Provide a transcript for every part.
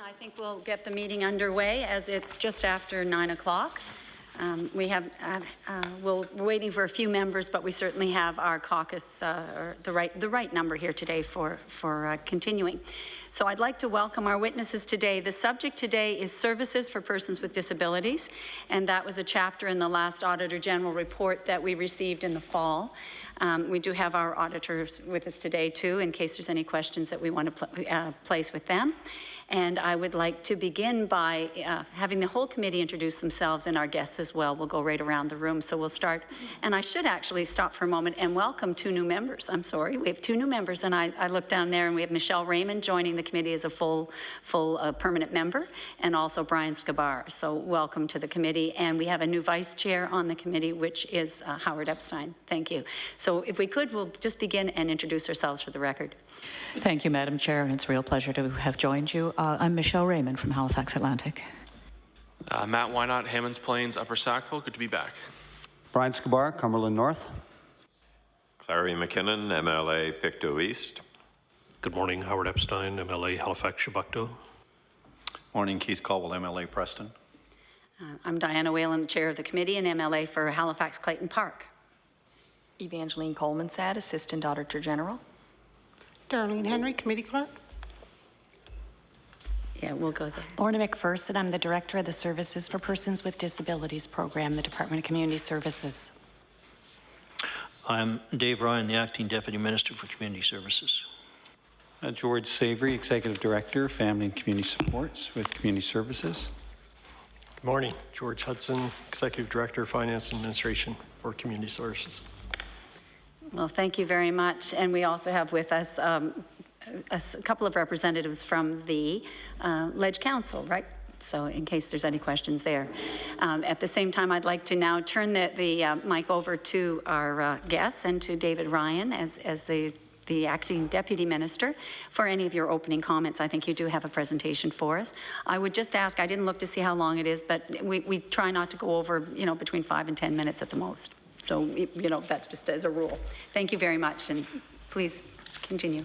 I think we'll get the meeting underway as it's just after 9 o'clock. We're waiting for a few members, but we certainly have our caucus, or the right number here today for continuing. So I'd like to welcome our witnesses today. The subject today is services for persons with disabilities, and that was a chapter in the last Auditor General report that we received in the fall. We do have our auditors with us today too, in case there's any questions that we want to place with them. And I would like to begin by having the whole committee introduce themselves and our guests as well. We'll go right around the room. So we'll start, and I should actually stop for a moment and welcome 2 new members. I'm sorry, we have 2 new members, and I look down there and we have Michelle Raymond joining the committee as a full permanent member, and also Brian Scabar. So welcome to the committee. And we have a new vice chair on the committee, which is Howard Epstein. Thank you. So if we could, we'll just begin and introduce ourselves for the record. Thank you, Madam Chair, and it's a real pleasure to have joined you. I'm Michelle Raymond from Halifax Atlantic. Matt Wynot, Hammonds Plains, Upper Sackville. Good to be back. Brian Scabar, Cumberland North. Clary McKinnon, MLA Pictou East. Good morning, Howard Epstein, MLA Halifax Chebucto. Morning, Keith Caldwell, MLA Preston. I'm Diana Whalen, the chair of the committee and MLA for Halifax Clayton Park. Evangeline Coleman-Sad, Assistant Auditor General. Darlene Henry, Committee Clerk. Yeah, we'll go there. Lorna McPherson, I'm the Director of the Services for Persons with Disabilities Program, the Department of Community Services. I'm Dave Ryan, the Acting Deputy Minister for Community Services. George Savory, Executive Director, Family and Community Supports with Community Services. Good morning, George Hudson, Executive Director, Finance and Administration for Community Services. Well, thank you very much. And we also have with us a couple of representatives from the Ledge Council, right? So in case there's any questions there. At the same time, I'd like to now turn the mic over to our guests and to David Ryan as the Acting Deputy Minister for any of your opening comments. I think you do have a presentation for us. I would just ask, I didn't look to see how long it is, but we try not to go over, between 5 and 10 minutes at the most. So, that's just as a rule. Thank you very much, and please continue.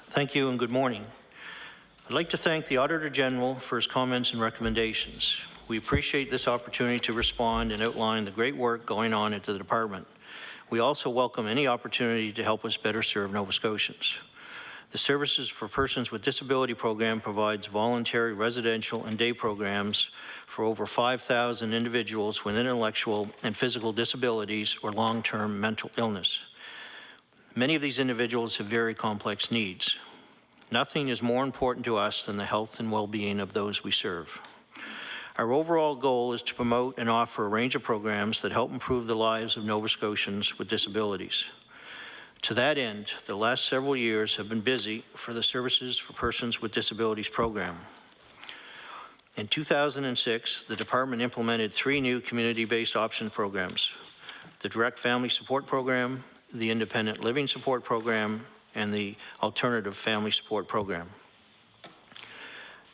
Thank you and good morning. I'd like to thank the Auditor General for his comments and recommendations. We appreciate this opportunity to respond and outline the great work going on at the department. We also welcome any opportunity to help us better serve Nova Scotians. The Services for Persons with Disability program provides voluntary residential and day programs for over 5,000 individuals with intellectual and physical disabilities or long-term mental illness. Many of these individuals have very complex needs. Nothing is more important to us than the health and well-being of those we serve. Our overall goal is to promote and offer a range of programs that help improve the lives of Nova Scotians with disabilities. To that end, the last several years have been busy for the Services for Persons with Disabilities program. In 2006, the department implemented 3 new community-based option programs: the Direct Family Support Program, the Independent Living Support Program, and the Alternative Family Support Program.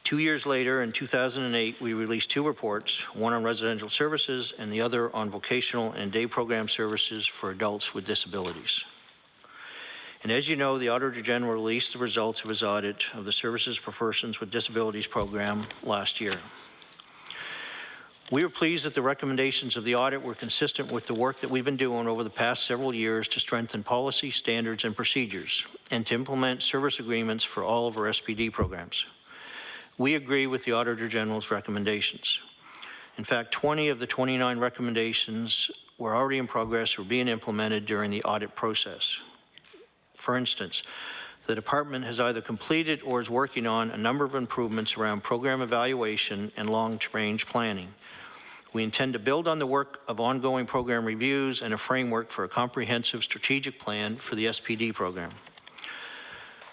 2 years later, in 2008, we released 2 reports, one on residential services and the other on vocational and day program services for adults with disabilities. And as you know, the Auditor General released the results of his audit of the Services for Persons with Disabilities program last year. We are pleased that the recommendations of the audit were consistent with the work that we've been doing over the past several years to strengthen policy, standards, and procedures, and to implement service agreements for all of our SPD programs. We agree with the Auditor General's recommendations. In fact, 20 of the 29 recommendations were already in progress or being implemented during the audit process. For instance, the department has either completed or is working on a number of improvements around program evaluation and long-range planning. We intend to build on the work of ongoing program reviews and a framework for a comprehensive strategic plan for the SPD program.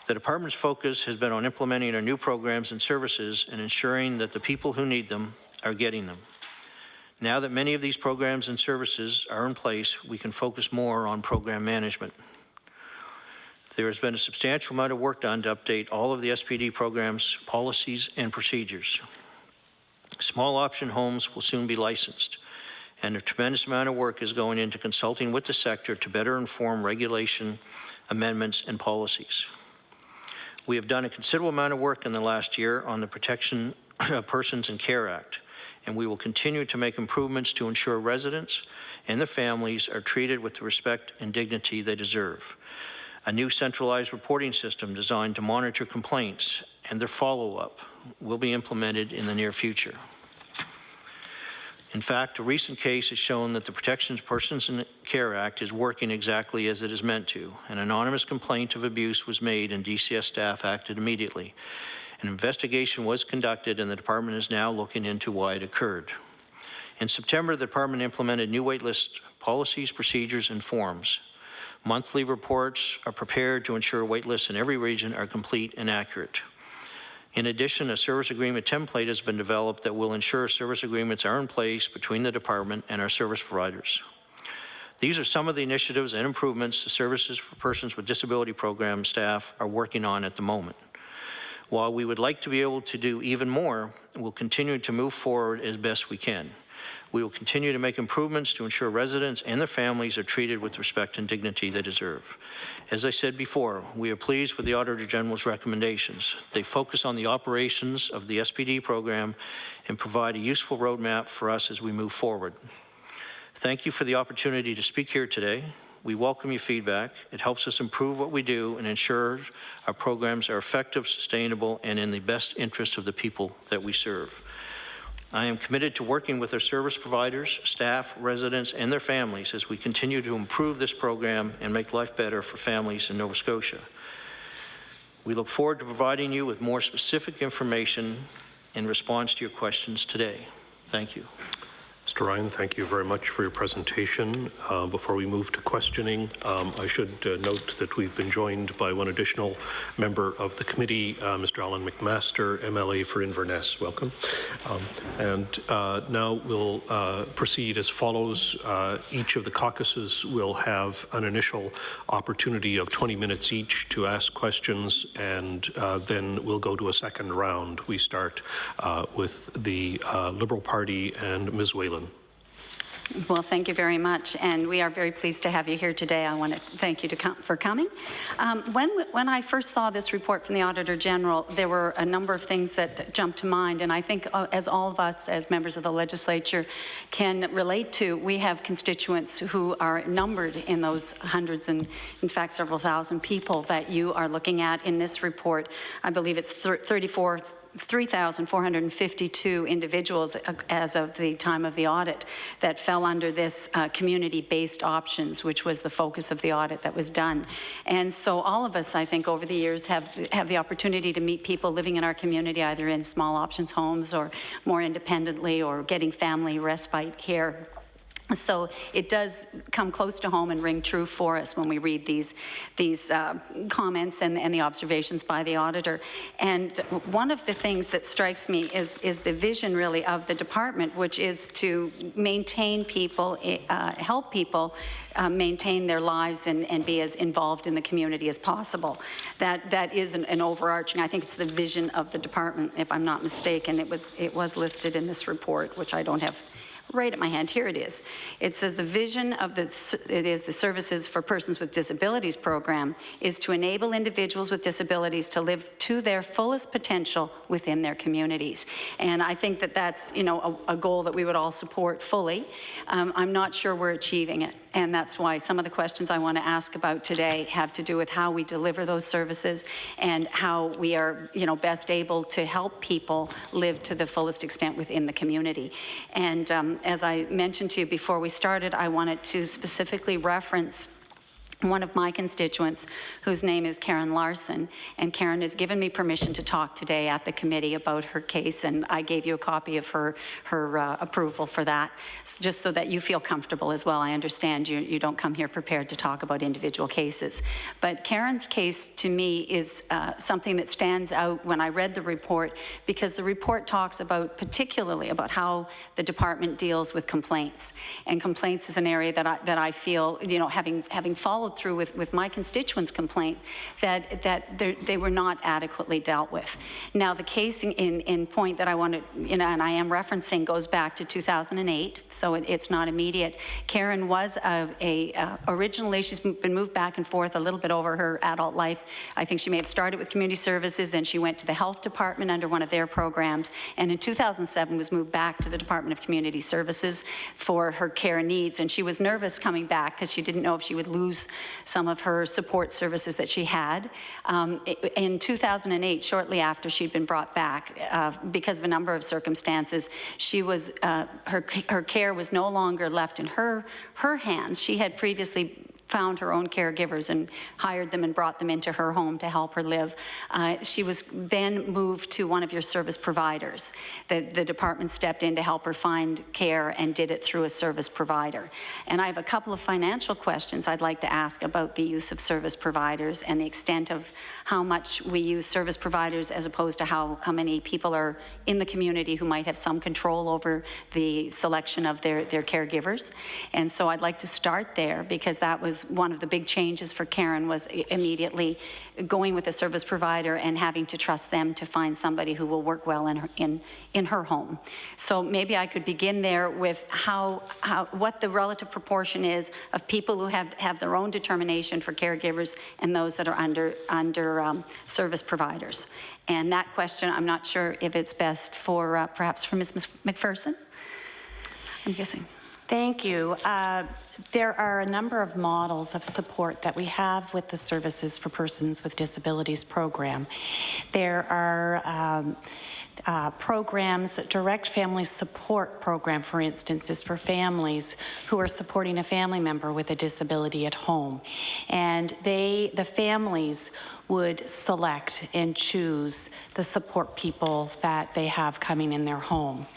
The department's focus has been on implementing our new programs and services and ensuring that the people who need them are getting them. Now that many of these programs and services are in place, we can focus more on program management. There has been a substantial amount of work done to update all of the SPD programs, policies, and procedures. Small option homes will soon be licensed, and a tremendous amount of work is going into consulting with the sector to better inform regulation, amendments, and policies. We have done a considerable amount of work in the last year on the Protection of Persons and Care Act, and we will continue to make improvements to ensure residents and their families are treated with the respect and dignity they deserve. A new centralized reporting system designed to monitor complaints and their follow-up will be implemented in the near future. In fact, a recent case has shown that the Protection of Persons and Care Act is working exactly as it is meant to. An anonymous complaint of abuse was made and DCS staff acted immediately. An investigation was conducted and the department is now looking into why it occurred. In September, the department implemented new waitlist policies, procedures, and forms. Monthly reports are prepared to ensure waitlists in every region are complete and accurate. In addition, a service agreement template has been developed that will ensure service agreements are in place between the department and our service providers. These are some of the initiatives and improvements the Services for Persons with Disability Program staff are working on at the moment. While we would like to be able to do even more, we'll continue to move forward as best we can. We will continue to make improvements to ensure residents and their families are treated with respect and dignity they deserve. As I said before, we are pleased with the Auditor General's recommendations. They focus on the operations of the SPD program and provide a useful roadmap for us as we move forward. Thank you for the opportunity to speak here today. We welcome your feedback. It helps us improve what we do and ensure our programs are effective, sustainable, and in the best interest of the people that we serve. I am committed to working with our service providers, staff, residents, and their families as we continue to improve this program and make life better for families in Nova Scotia. We look forward to providing you with more specific information in response to your questions today. Thank you. Mr. Ryan, thank you very much for your presentation. Before we move to questioning, I should note that we've been joined by one additional member of the committee, Mr. Alan McMaster, MLA for Inverness. Welcome. Now we'll proceed as follows. Each of the caucuses will have an initial opportunity of 20 minutes each to ask questions, and then we'll go to a second round. We start with the Liberal Party and Ms. Whalen. Well, thank you very much, and we are very pleased to have you here today. I want to thank you for coming. When I first saw this report from the Auditor General, there were a number of things that jumped to mind, and I think as all of us as members of the legislature can relate to, we have constituents who are numbered in those hundreds and in fact several thousand people that you are looking at in this report. I believe it's 3,452 individuals as of the time of the audit that fell under this community-based options, which was the focus of the audit that was done. And so all of us, I think, over the years have the opportunity to meet people living in our community, either in small options homes or more independently, or getting family respite care. So it does come close to home and ring true for us when we read these comments and the observations by the auditor. And one of the things that strikes me is the vision really of the department, which is to maintain people, help people maintain their lives and be as involved in the community as possible. That is an overarching, I think it's the vision of the department, if I'm not mistaken. It was listed in this report, which I don't have right at my hand. Here it is. It says the vision of the Services for Persons with Disabilities program is to enable individuals with disabilities to live to their fullest potential within their communities. And I think that that's, you know, a goal that we would all support fully. I'm not sure we're achieving it. And that's why some of the questions I want to ask about today have to do with how we deliver those services and how we are, you know, best able to help people live to the fullest extent within the community. And as I mentioned to you before we started, I wanted to specifically reference one of my constituents whose name is Karen Larson, and Karen has given me permission to talk today at the committee about her case, and I gave you a copy of her approval for that, just so that you feel comfortable as well. I understand you don't come here prepared to talk about individual cases, but Karen's case to me is something that stands out when I read the report, because the report talks about particularly about how the department deals with complaints, and complaints is an area that I feel, you know, having followed followed through with my constituents' complaint that they were not adequately dealt with. Now, the case in point that I want to, and I am referencing, goes back to 2008, so it's not immediate. Karen was originally, she's been moved back and forth a little bit over her adult life. I think she may have started with community services, then she went to the health department under one of their programs, and in 2007 was moved back to the Department of Community Services for her care needs. And she was nervous coming back because she didn't know if she would lose some of her support services that she had. In 2008, shortly after she'd been brought back, because of a number of circumstances, she was her care was no longer left in her hands. She had previously found her own caregivers and hired them and brought them into her home to help her live. She was then moved to one of your service providers. The department stepped in to help her find care and did it through a service provider. And I have a couple of financial questions I'd like to ask about the use of service providers and the extent of how much we use service providers as opposed to how many people are in the community who might have some control over the selection of their caregivers. And so I'd like to start there, because that was one of the big changes for Karen, was immediately going with a service provider and having to trust them to find somebody who will work well in her home. So maybe I could begin there with what the relative proportion is of people who have their own determination for caregivers and those that are under service providers. And that question, I'm not sure if it's best for perhaps for Ms. McPherson, I'm guessing. Thank you. There are a number of models of support that we have with the Services for Persons with Disabilities program. There are programs, direct family support program, for instance, is for families who are supporting a family member with a disability at home. And the families would select and choose the support people that they have coming in their home.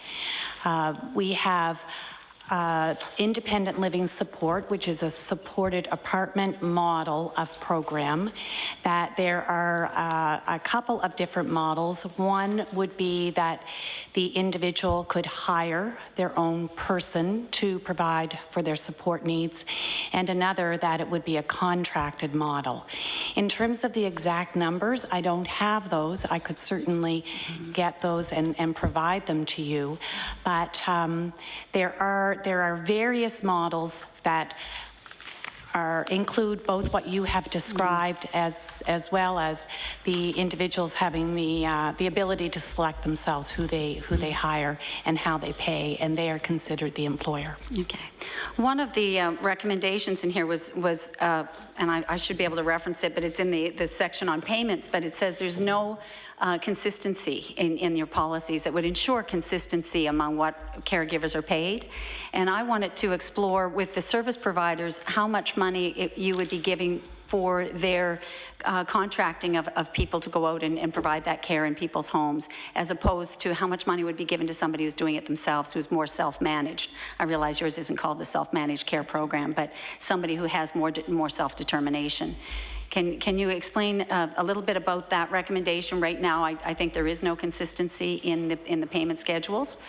We have independent living support, which is a supported apartment model of program, that there are a couple of different models. One would be that the individual could hire their own person to provide for their support needs, and another that it would be a contracted model. In terms of the exact numbers, I don't have those. I could certainly get those and provide them to you, but there are various models that include both what you have described as well as the individuals having the ability to select themselves who they hire and how they pay, and they are considered the employer. Okay. One of the recommendations in here was and I should be able to reference it, but it's in the section on payments, but it says there's no consistency in your policies that would ensure consistency among what caregivers are paid. And I wanted to explore with the service providers how much money you would be giving for their contracting of people to go out and provide that care in people's homes, as opposed to how much money would be given to somebody who's doing it themselves, who's more self-managed. I realize yours isn't called the self-managed care program, but somebody who has more self-determination. Can you explain a little bit about that recommendation? Right now, I think there is no consistency in the payment schedules.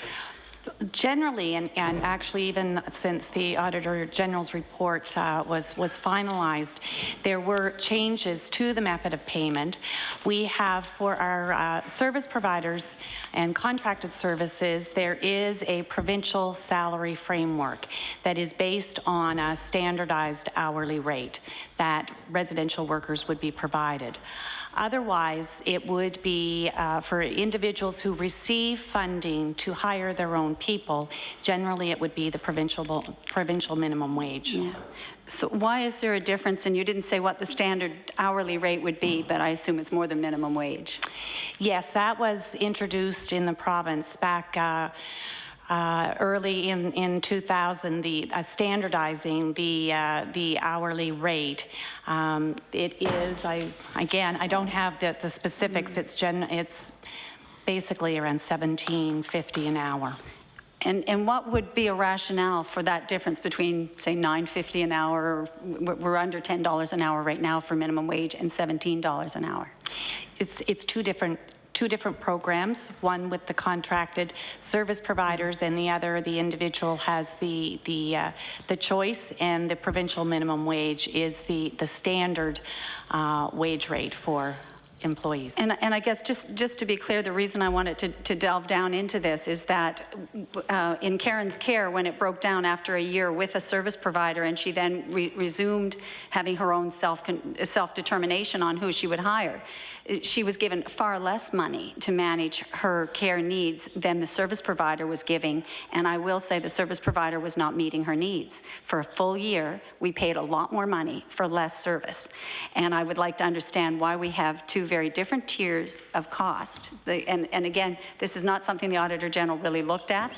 Generally, and actually even since the Auditor General's report was finalized, there were changes to the method of payment. We have, for our service providers and contracted services, there is a provincial salary framework that is based on a standardized hourly rate that residential workers would be provided. Otherwise, it would be for individuals who receive funding to hire their own people. Generally, it would be the provincial minimum wage. Yeah. So why is there a difference? And you didn't say what the standard hourly rate would be, but I assume it's more than minimum wage. Yes, that was introduced in the province back early in 2000, standardizing the hourly rate. It is, I don't have the specifics. It's basically around $17.50 an hour. And what would be a rationale for that difference between, say, $9.50 an hour, we're under $10 an hour right now for minimum wage, and $17 an hour? It's two different two different programs, one with the contracted service providers and the other, the individual has the choice, and the provincial minimum wage is the standard wage rate for employees. And I guess just to be clear, the reason I wanted to delve down into this is that in Karen's care, when it broke down after a year with a service provider and she then resumed having her own self-determination on who she would hire, she was given far less money to manage her care needs than the service provider was giving. And I will say the service provider was not meeting her needs. For a full year, we paid a lot more money for less service. And I would like to understand why we have two very different tiers of cost. And again, this is not something the Auditor General really looked at,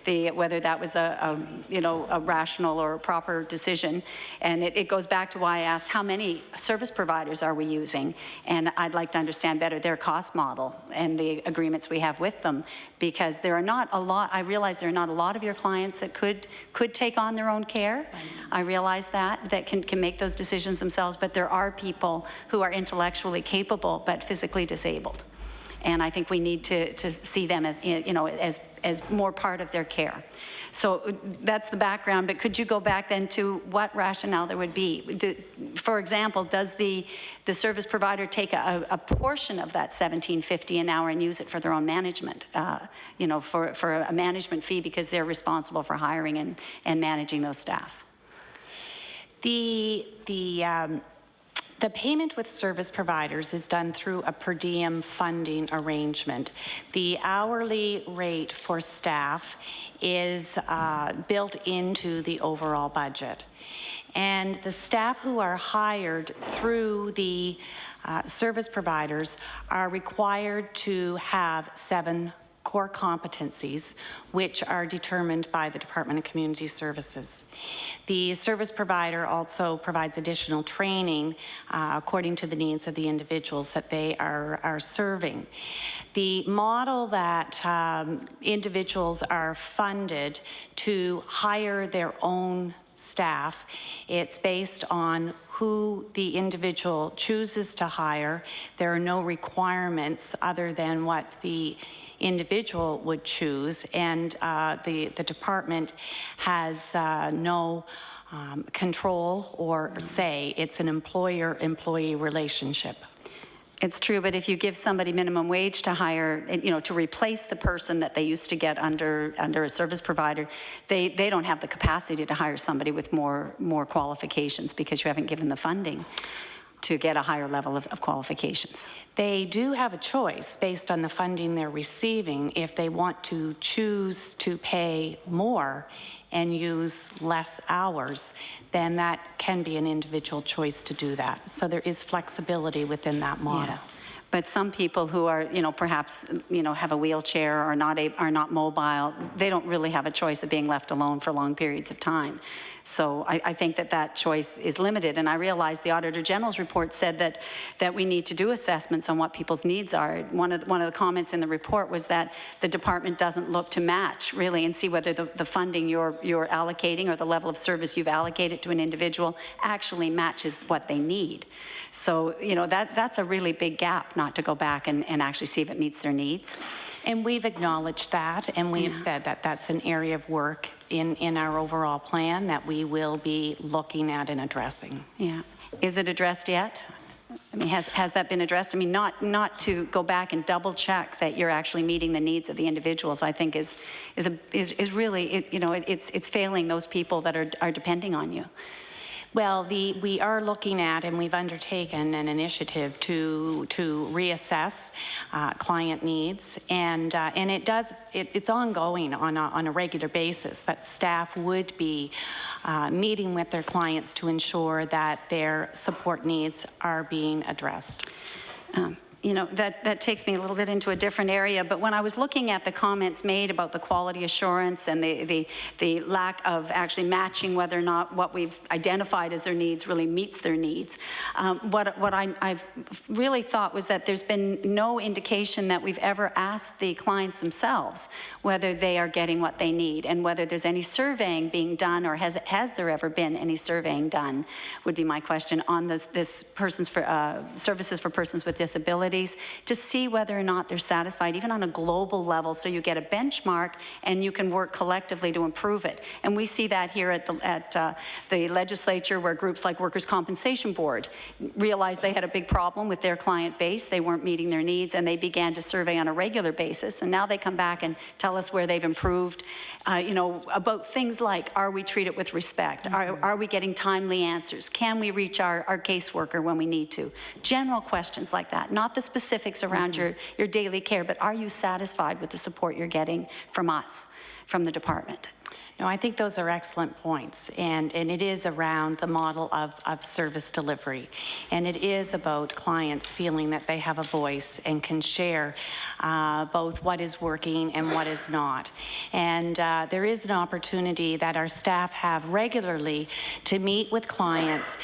whether that was a rational or a proper decision. And it goes back to why I asked how many service providers are we using? And I'd like to understand better their cost model and the agreements we have with them, because there are not a lot, I realize there are not a lot of your clients that could take on their own care. I realize that can make those decisions themselves, but there are people who are intellectually capable but physically disabled. And I think we need to see them as more part of their care. So that's the background, but could you go back then to what rationale there would be? For example, does the service provider take a portion of that $17.50 an hour and use it for their own management, for a management fee because they're responsible for hiring and managing those staff? The payment with service providers is done through a per diem funding arrangement. The hourly rate for staff is built into the overall budget. And the staff who are hired through the service providers are required to have 7 core competencies, which are determined by the Department of Community Services. The service provider also provides additional training according to the needs of the individuals that they are serving. The model that individuals are funded to hire their own staff, it's based on who the individual chooses to hire. There are no requirements other than what the individual would choose, and the department has no control or say. It's an employer-employee relationship. It's true, but if you give somebody minimum wage to hire, to replace the person that they used to get under a service provider, they don't have the capacity to hire somebody with more qualifications because you haven't given the funding to get a higher level of qualifications. They do have a choice based on the funding they're receiving. If they want to choose to pay more and use less hours, then that can be an individual choice to do that. So there is flexibility within that model. Yeah. But some people who are, perhaps, have a wheelchair or are not mobile, they don't really have a choice of being left alone for long periods of time. So I think that choice is limited. And I realize the Auditor General's report said that we need to do assessments on what people's needs are. One of the comments in the report was that the department doesn't look to match really and see whether the funding you're allocating or the level of service you've allocated to an individual actually matches what they need. So, that's a really big gap not to go back and actually see if it meets their needs. And we've acknowledged that, and we have said that that's an area of work in our overall plan that we will be looking at and addressing. Yeah. Is it addressed yet? I mean, has that been addressed? I mean, not to go back and double check that you're actually meeting the needs of the individuals, I think is really, it's failing those people that are depending on you. Well, we are looking at, and we've undertaken an initiative to reassess client needs, and it's ongoing on a regular basis. That staff would be meeting with their clients to ensure that their support needs are being addressed. That takes me a little bit into a different area, but when I was looking at the comments made about the quality assurance and the lack of actually matching whether or not what we've identified as their needs really meets their needs, what I've really thought was that there's been no indication that we've ever asked the clients themselves whether they are getting what they need and whether there's any surveying being done, or has there ever been any surveying done, would be my question on this person's services for persons with disabilities. disabilities to see whether or not they're satisfied, even on a global level, so you get a benchmark and you can work collectively to improve it. And we see that here at the legislature, where groups like Workers' Compensation Board realized they had a big problem with their client base. They weren't meeting their needs, and they began to survey on a regular basis. And now they come back and tell us where they've improved, about things like, are we treated with respect? Are we getting timely answers? Can we reach our caseworker when we need to? General questions like that, not the specifics around your daily care, but are you satisfied with the support you're getting from us, from the department? No, I think those are excellent points, and it is around the model of service delivery, and it is about clients feeling that they have a voice and can share both what is working and what is not. And there is an opportunity that our staff have regularly to meet with clients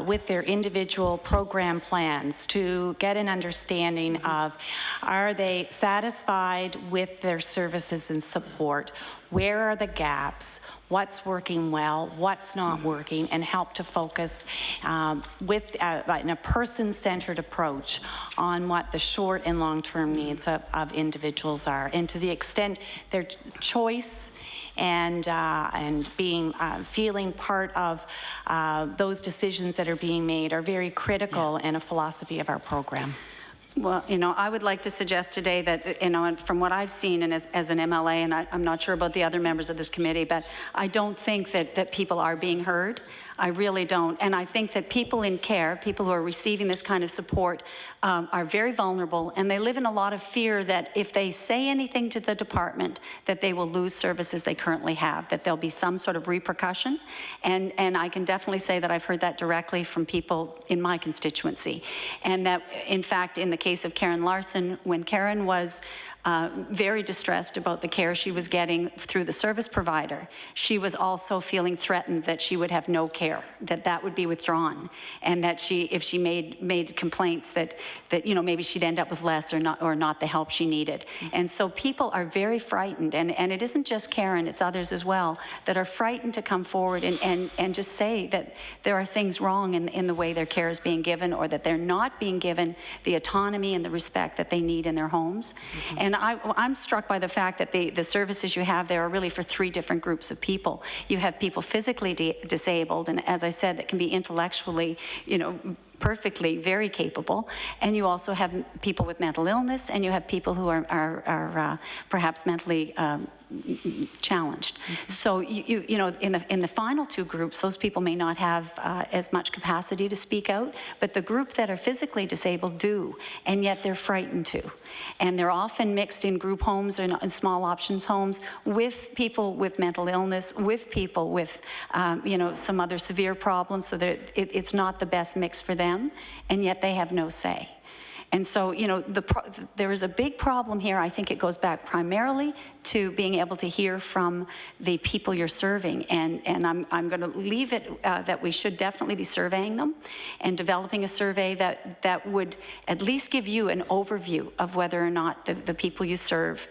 with their individual program plans to get an understanding of, are they satisfied with their services and support? Where are the gaps? What's working well? What's not working? And help to focus with in a person-centered approach on what the short and long-term needs of individuals are. And to the extent their choice and being feeling part of those decisions that are being made are very critical in a philosophy of our program. Well, I would like to suggest today that, and from what I've seen, and as an MLA, and I'm not sure about the other members of this committee, but I don't think that people are being heard. I really don't. And I think that people in care, people who are receiving this kind of support, are very vulnerable, and they live in a lot of fear that if they say anything to the department, that they will lose services they currently have, that there'll be some sort of repercussion. And I can definitely say that I've heard that directly from people in my constituency. And that, in fact, in the case of Karen Larson, when Karen was very distressed about the care she was getting through the service provider, she was also feeling threatened that she would have no care, that would be withdrawn, and that if she made complaints that maybe she'd end up with less or not the help she needed. And so people are very frightened, and it isn't just Karen, it's others as well, that are frightened to come forward and just say that there are things wrong in the way their care is being given, or that they're not being given the autonomy and the respect that they need in their homes. And I'm struck by the fact that the services you have there are really for three different groups of people. You have people physically disabled, and as I said, that can be intellectually, perfectly very capable, and you also have people with mental illness, and you have people who are perhaps mentally challenged. So in the final two groups, those people may not have as much capacity to speak out, but the group that are physically disabled do, and yet they're frightened to. And they're often mixed in group homes or in small options homes with people with mental illness, with people with some other severe problems, so that it's not the best mix for them, and yet they have no say. And so, there is a big problem here. I think it goes back primarily to being able to hear from the people you're serving. And I'm going to leave it that we should definitely be surveying them and developing a survey that would at least give you an overview of whether or not the people you serve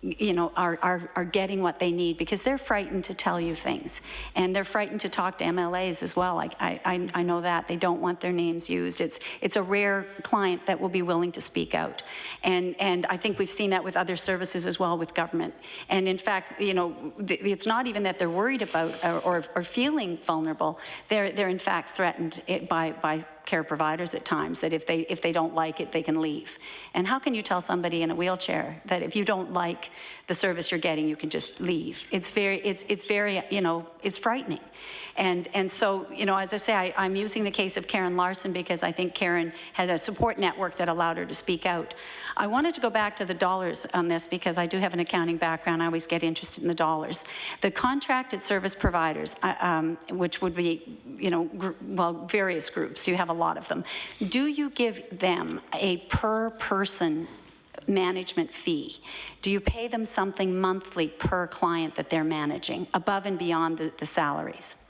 are getting what they need, because they're frightened to tell you things, and they're frightened to talk to MLAs as well. I know that they don't want their names used. It's a rare client that will be willing to speak out, and I think we've seen that with other services as well, with government. And in fact, it's not even that they're worried about or feeling vulnerable. They're in fact threatened by care providers at times, that if they don't like it, they can leave. And how can you tell somebody in a wheelchair that if you don't like the service you're getting, you can just leave? It's very, it's frightening. And so, as I say, I'm using the case of Karen Larson because I think Karen had a support network that allowed her to speak out. I wanted to go back to the dollars on this because I do have an accounting background. I always get interested in the dollars. The contracted service providers, which would be, various groups, you have a lot of them. Do you give them a per person management fee? Do you pay them something monthly per client that they're managing, above and beyond the salaries?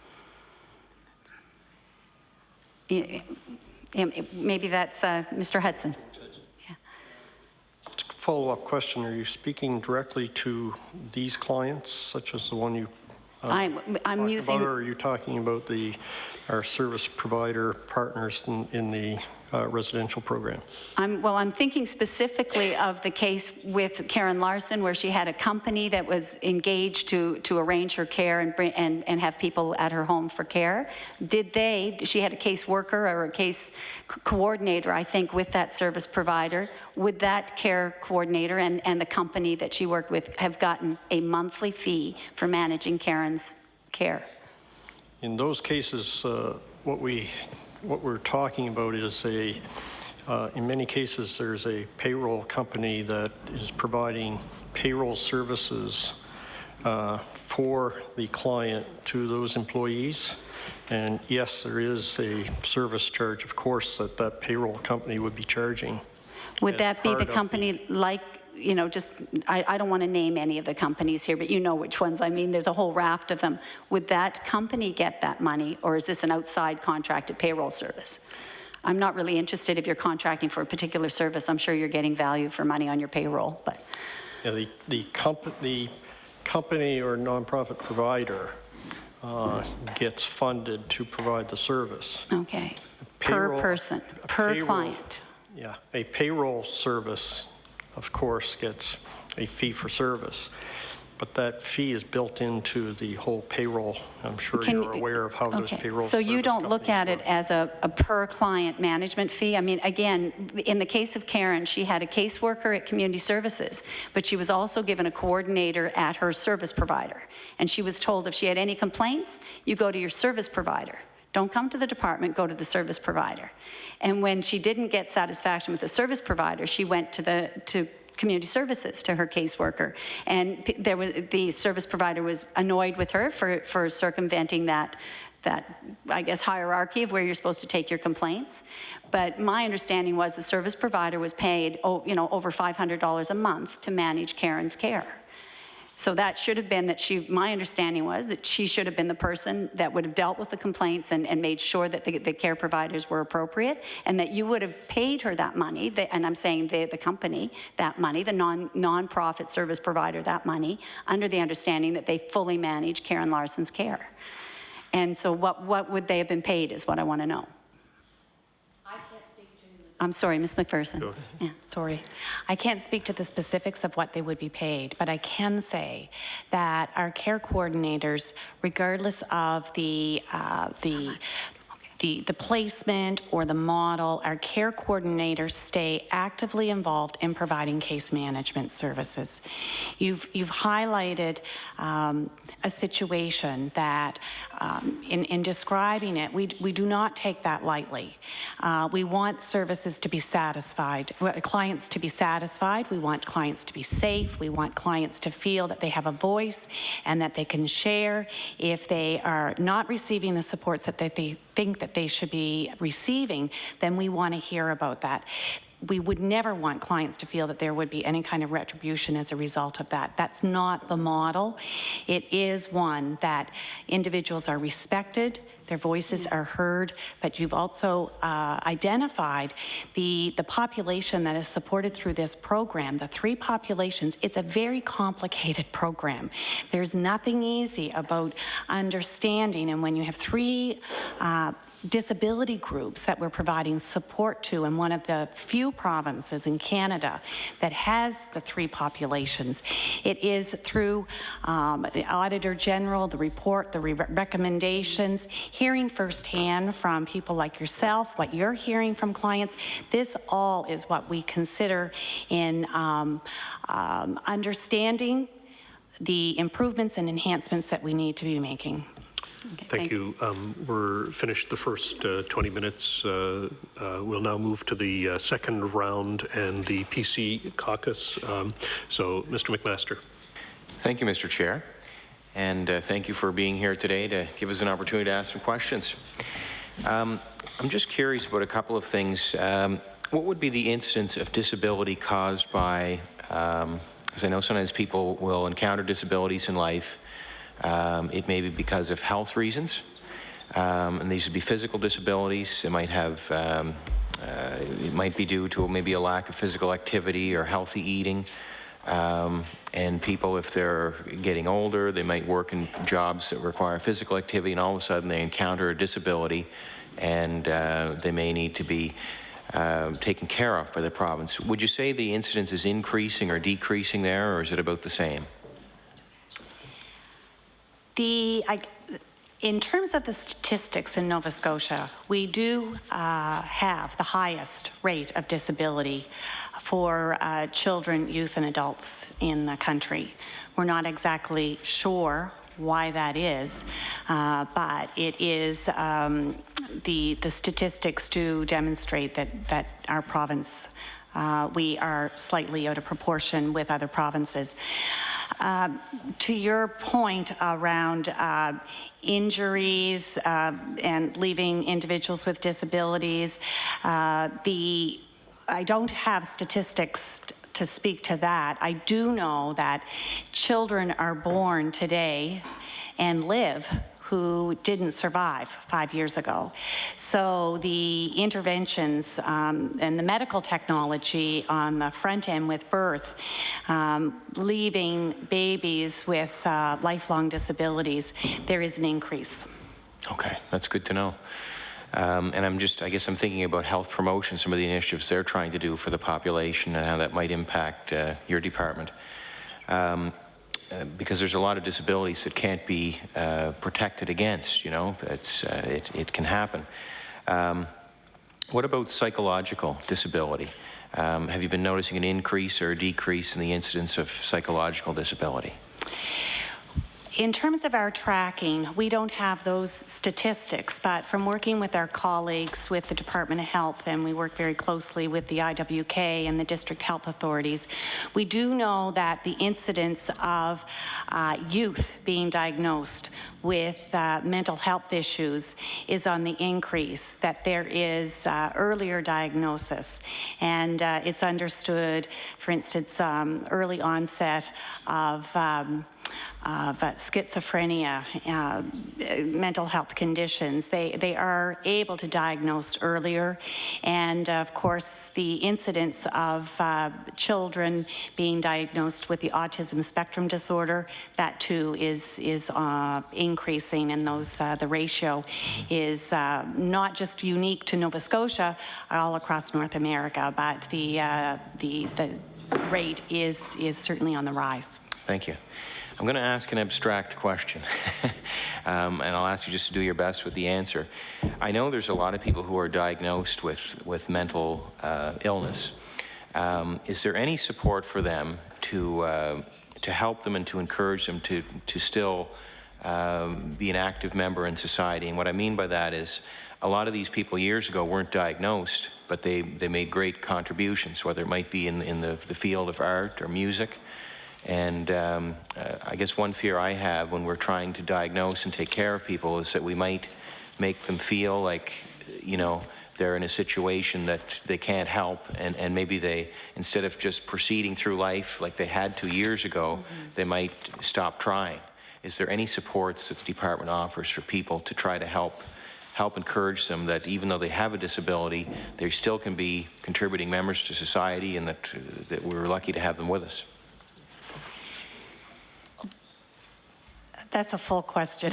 Maybe that's Mr. Hudson. Follow-up question, are you speaking directly to these clients, such as the one you I'm using, about, or are you talking about the our service provider partners in the residential program. I'm thinking specifically of the case with Karen Larson, where she had a company that was engaged to arrange her care and have people at her home for care. She had a case worker or a case coordinator, I think, with that service provider. Would that care coordinator and the company that she worked with have gotten a monthly fee for managing Karen's care? In those cases, what we're talking about is in many cases, there's a payroll company that is providing payroll services for the client to those employees. And yes, there is a service charge, of course, that payroll company would be charging. Would that be the company like, I don't want to name any of the companies here, but you know which ones I mean. There's a whole raft of them. Would that company get that money, or is this an outside contracted payroll service? I'm not really interested if you're contracting for a particular service. I'm sure you're getting value for money on your payroll, but. Yeah, the company or nonprofit provider gets funded to provide the service. Okay. Per person, per client. Yeah, a payroll service, of course, gets a fee for service, but that fee is built into the whole payroll. I'm sure you're aware of how those payroll So you don't look at it work. as a per client management fee? I mean, again, in the case of Karen, she had a caseworker at Community Services, but she was also given a coordinator at her service provider. And she was told if she had any complaints, you go to your service provider. Don't come to the department, go to the service provider. And when she didn't get satisfaction with the service provider, she went to Community Services, to her caseworker. And the service provider was annoyed with her for circumventing that, I guess, hierarchy of where you're supposed to take your complaints. But my understanding was the service provider was paid, over $500 a month to manage Karen's care. So that should have been my understanding was that she should have been the person that would have dealt with the complaints and made sure that the care providers were appropriate, and that you would have paid her that money, and I'm saying the company, that money, the non-profit service provider, that money, under the understanding that they fully manage Karen Larson's care. And so what would they have been paid is what I want to know. I'm sorry, Ms. McPherson. Yeah, sorry. I can't speak to the specifics of what they would be paid, but I can say that our care coordinators, regardless of the placement or the model, our care coordinators stay actively involved in providing case management services. You've highlighted a situation that in describing it, we do not take that lightly. We want services to be satisfied, clients to be satisfied. We want clients to be safe. We want clients to feel that they have a voice and that they can share. If they are not receiving the supports that they think that they should be receiving, then we want to hear about that. We would never want clients to feel that there would be any kind of retribution as a result of that. That's not the model. It is one that individuals are respected, their voices are heard, but you've also identified the population that is supported through this program, the three populations. It's a very complicated program. There's nothing easy about understanding, and when you have three disability groups that we're providing support to in one of the few provinces in Canada that has the three populations. It is through the Auditor General, the report, the recommendations, hearing firsthand from people like yourself, what you're hearing from clients. This all is what we consider in understanding the improvements and enhancements that we need to be making. Okay, thank you. We're finished the first 20 minutes. We'll now move to the second round and the PC caucus. So, Mr. McMaster. Thank you, Mr. Chair. And thank you for being here today to give us an opportunity to ask some questions. I'm just curious about a couple of things. What would be the incidence of disability caused by, because I know sometimes people will encounter disabilities in life. It may be because of health reasons, and these would be physical disabilities. It might have, it might be due to maybe a lack of physical activity or healthy eating. And people, if they're getting older, they might work in jobs that require physical activity, and all of a sudden they encounter a disability, and they may need to be taken care of by the province. Would you say the incidence is increasing or decreasing there, or is it about the same? In terms of the statistics in Nova Scotia, we do have the highest rate of disability for children, youth, and adults in the country. We're not exactly sure why that is, but it is, the statistics do demonstrate that our province, we are slightly out of proportion with other provinces. To your point around injuries and leaving individuals with disabilities, I don't have statistics to speak to that. I do know that children are born today and live who didn't survive 5 years ago. So the interventions and the medical technology on the front end with birth, leaving babies with lifelong disabilities, there is an increase. Okay, that's good to know. And I guess I'm thinking about health promotion, some of the initiatives they're trying to do for the population and how that might impact your department. Because there's a lot of disabilities that can't be protected against, you know, it can happen. What about psychological disability? Have you been noticing an increase or a decrease in the incidence of psychological disability? In terms of our tracking, we don't have those statistics, but from working with our colleagues with the Department of Health, and we work very closely with the IWK and the district health authorities, we do know that the incidence of youth being diagnosed with mental health issues is on the increase, that there is earlier diagnosis. And it's understood, for instance, early onset of schizophrenia, mental health conditions. They are able to diagnose earlier, and of course the incidence of children being diagnosed with the autism spectrum disorder, that too is increasing, and the ratio is not just unique to Nova Scotia, all across North America, but the rate is certainly on the rise. Thank you. I'm going to ask an abstract question, and I'll ask you just to do your best with the answer. I know there's a lot of people who are diagnosed with mental illness. Is there any support for them to help them and to encourage them to still be an active member in society? And what I mean by that is, a lot of these people years ago weren't diagnosed, but they made great contributions, whether it might be in the field of art or music. And I guess one fear I have when we're trying to diagnose and take care of people is that we might make them feel like, you know, they're in a situation that they can't help, and maybe they, instead of just proceeding through life like they had 2 years ago, they might stop trying. Is there any supports that the department offers for people to try to help encourage them that even though they have a disability, they still can be contributing members to society, and that we're lucky to have them with us? That's a full question.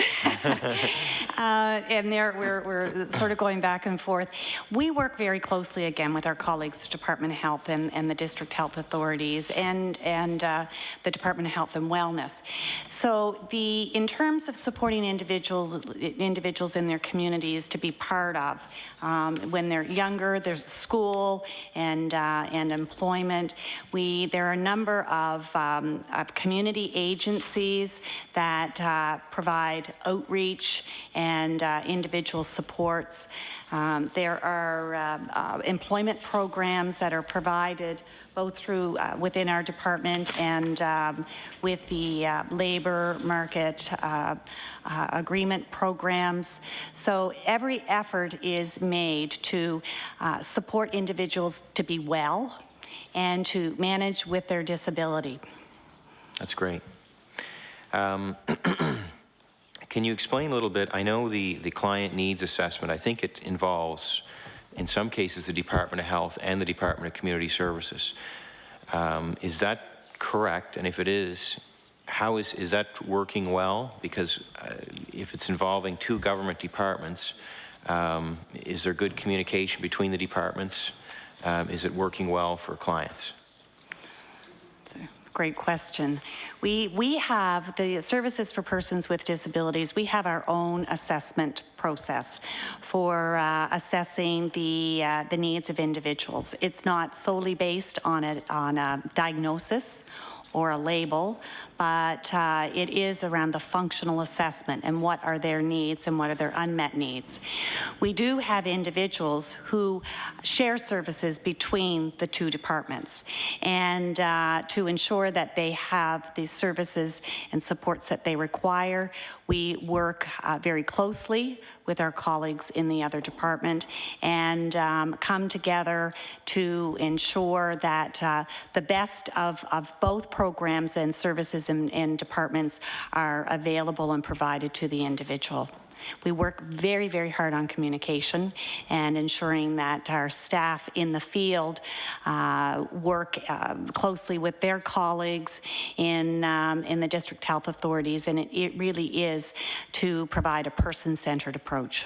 And there we're sort of going back and forth. We work very closely again with our colleagues, the Department of Health and the district health authorities and the Department of Health and Wellness. So in terms of supporting individuals in their communities to be part of, when they're younger, there's school and employment. There are a number of community agencies that provide outreach and individual supports. There are employment programs that are provided both through within our department and with the labor market agreement programs. So every effort is made to support individuals to be well and to manage with their disability. That's great. Can you explain a little bit? I know the client needs assessment. I think it involves, in some cases, the Department of Health and the Department of Community Services. Is that correct? And if it is, how is that working well? Because if it's involving two government departments, is there good communication between the departments? Is it working well for clients? Great question. We have the Services for Persons with Disabilities. We have our own assessment process for assessing the needs of individuals. It's not solely based on a diagnosis or a label, but it is around the functional assessment and what are their needs and what are their unmet needs. We do have individuals who share services between the two departments, and to ensure that they have the services and supports that they require, we work very closely with our colleagues in the other department and come together to ensure that the best of both programs and services and departments are available and provided to the individual. We work very, very hard on communication and ensuring that our staff in the field work closely with their colleagues in the district health authorities, and it really is to provide a person-centered approach.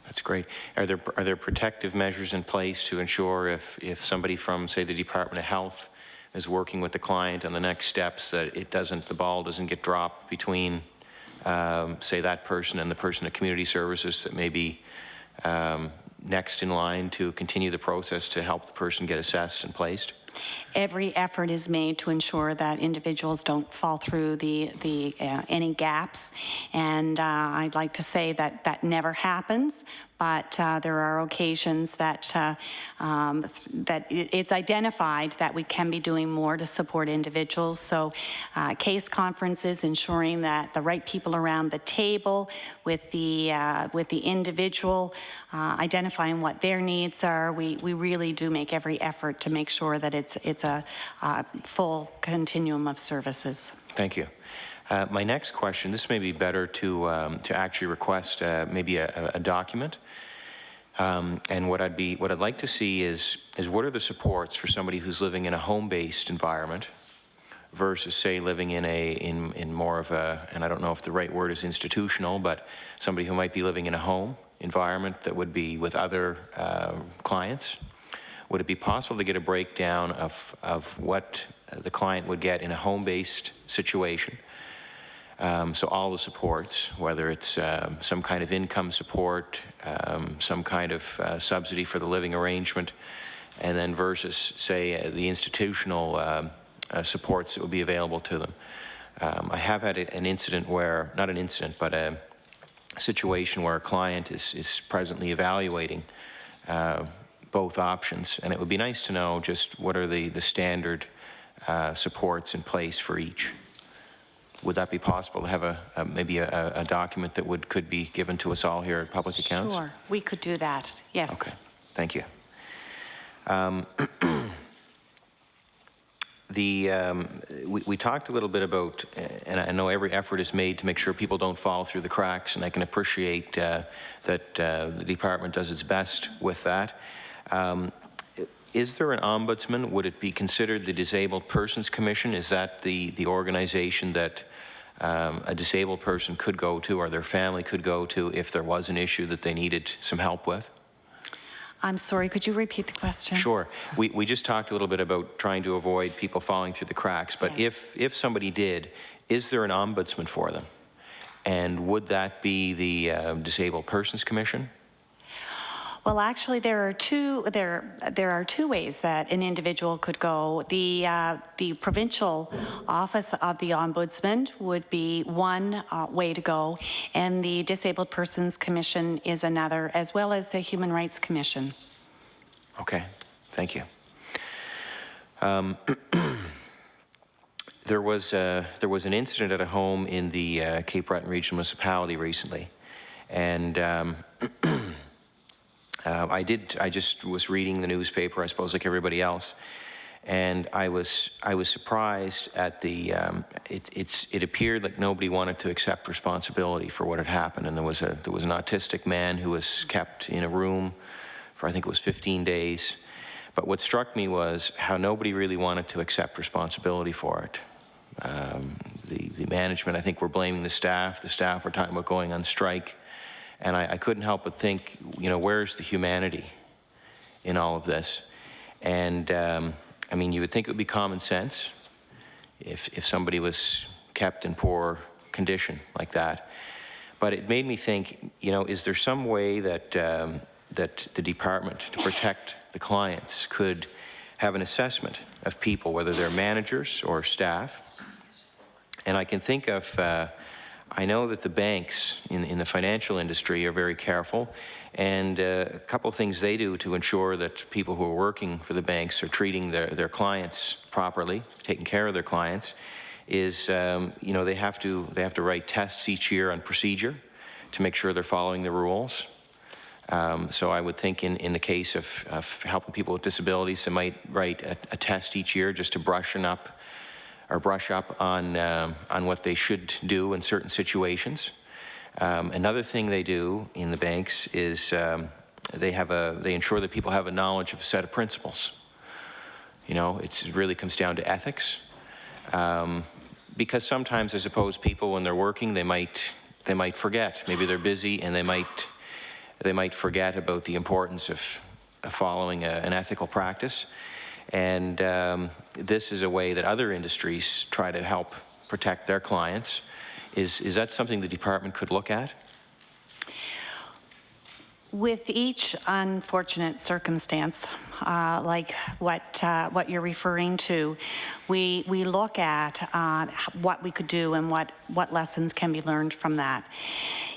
That's great. Are there protective measures in place to ensure if somebody from, say, the Department of Health is working with the client on the next steps, that the ball doesn't get dropped between say that person and the person at Community Services that may be next in line to continue the process to help the person get assessed and placed? Every effort is made to ensure that individuals don't fall through any gaps, and I'd like to say that that never happens, but there are occasions that it's identified that we can be doing more to support individuals. So case conferences, ensuring that the right people around the table with the individual, identifying what their needs are. We really do make every effort to make sure that it's a full continuum of services. Thank you. My next question, this may be better to actually request maybe a document. And what I'd like to see is what are the supports for somebody who's living in a home-based environment versus, say, living in more of a, and I don't know if the right word is institutional, but somebody who might be living in a home environment that would be with other clients. Would it be possible to get a breakdown of what the client would get in a home-based situation? So all the supports, whether it's some kind of income support, some kind of subsidy for the living arrangement, and then versus, say, the institutional supports that would be available to them. I have had an incident where, not an incident, but a situation where a client is presently evaluating both options, and it would be nice to know just what are the standard supports in place for each. Would that be possible to have maybe a document that could be given to us all here at Public Accounts? Sure, we could do that, yes. Okay, thank you. We talked a little bit about, and I know every effort is made to make sure people don't fall through the cracks, and I can appreciate that the department does its best with that. Is there an ombudsman? Would it be considered the Disabled Persons Commission? Is that the organization that a disabled person could go to or their family could go to if there was an issue that they needed some help with? I'm sorry, could you repeat the question? Sure. We just talked a little bit about trying to avoid people falling through the cracks, but yes. if somebody did, is there an ombudsman for them? And would that be the Disabled Persons Commission? Well, actually, there are two ways that an individual could go. The provincial office of the Ombudsman would be one way to go, and the Disabled Persons Commission is another, as well as the Human Rights Commission. Okay, thank you. There was an incident at a home in the Cape Breton Regional Municipality recently, and I just was reading the newspaper, I suppose, like everybody else, and I was surprised at the. It appeared like nobody wanted to accept responsibility for what had happened, and there was an autistic man who was kept in a room for, I think it was 15 days. But what struck me was how nobody really wanted to accept responsibility for it. The management, I think, were blaming the staff. The staff were talking about going on strike. And I couldn't help but think, you know, where's the humanity in all of this? And I mean, you would think it would be common sense if somebody was kept in poor condition like that. But it made me think, you know, is there some way that, that the department, to protect the clients, could have an assessment of people, whether they're managers or staff? And I can think of, I know that the banks in the financial industry are very careful, and a couple of things they do to ensure that people who are working for the banks are treating their clients properly, taking care of their clients, is you know, they have to write tests each year on procedure to make sure they're following the rules. So I would think in the case of helping people with disabilities, they might write a test each year just to brush up on what they should do in certain situations. Another thing they do in the banks is they ensure that people have a knowledge of a set of principles. You know, it really comes down to ethics. Because sometimes, I suppose, people when they're working, they might forget. Maybe they're busy and they might forget about the importance of following an ethical practice. And this is a way that other industries try to help protect their clients. Is that something the department could look at? With each unfortunate circumstance, like what you're referring to, we look at what we could do and what lessons can be learned from that.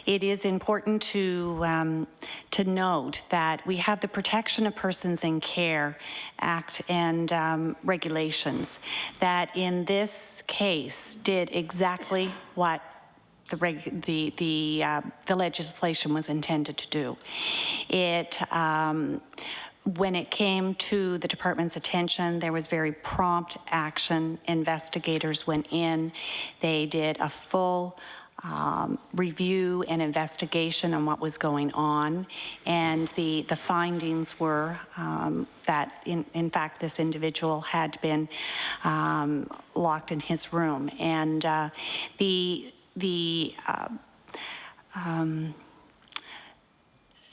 It is important to note that we have the Protection of Persons in Care Act and regulations that in this case did exactly what the legislation was intended to do. It, when it came to the department's attention, there was very prompt action. Investigators went in. They did a full review and investigation on what was going on, and the findings were that in fact this individual had been locked in his room, and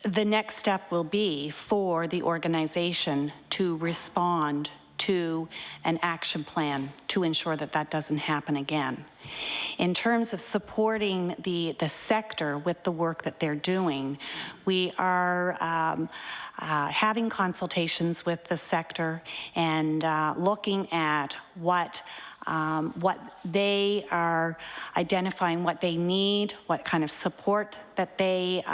the next step will be for the organization to respond to an action plan to ensure that that doesn't happen again. In terms of supporting the sector with the work that they're doing, we are having consultations with the sector and looking at what they are identifying, what they need, what kind of support that they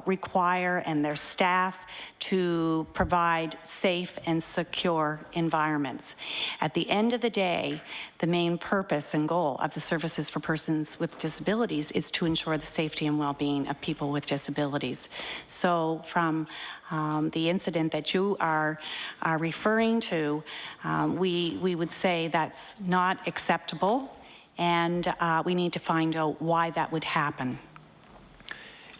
require, and their staff to provide safe and secure environments. At the end of the day, the main purpose and goal of the Services for Persons with Disabilities is to ensure the safety and well-being of people with disabilities. So from the incident that you are referring to, we would say that's not acceptable, and we need to find out why that would happen.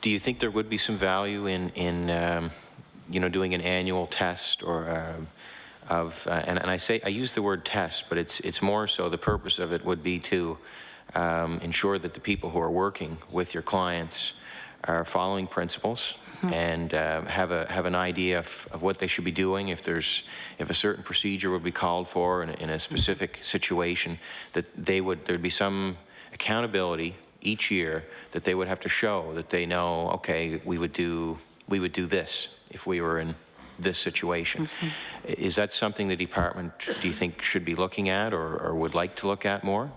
Do you think there would be some value in you know, doing an annual test or and I use the word test, but it's more so the purpose of it would be to ensure that the people who are working with your clients are following principles, and have an idea of what they should be doing if a certain procedure would be called for in a specific situation, that there'd be some accountability each year that they would have to show that they know, okay, we would do this if we were in this situation. Is that something the department, do you think, should be looking at or would like to look at more?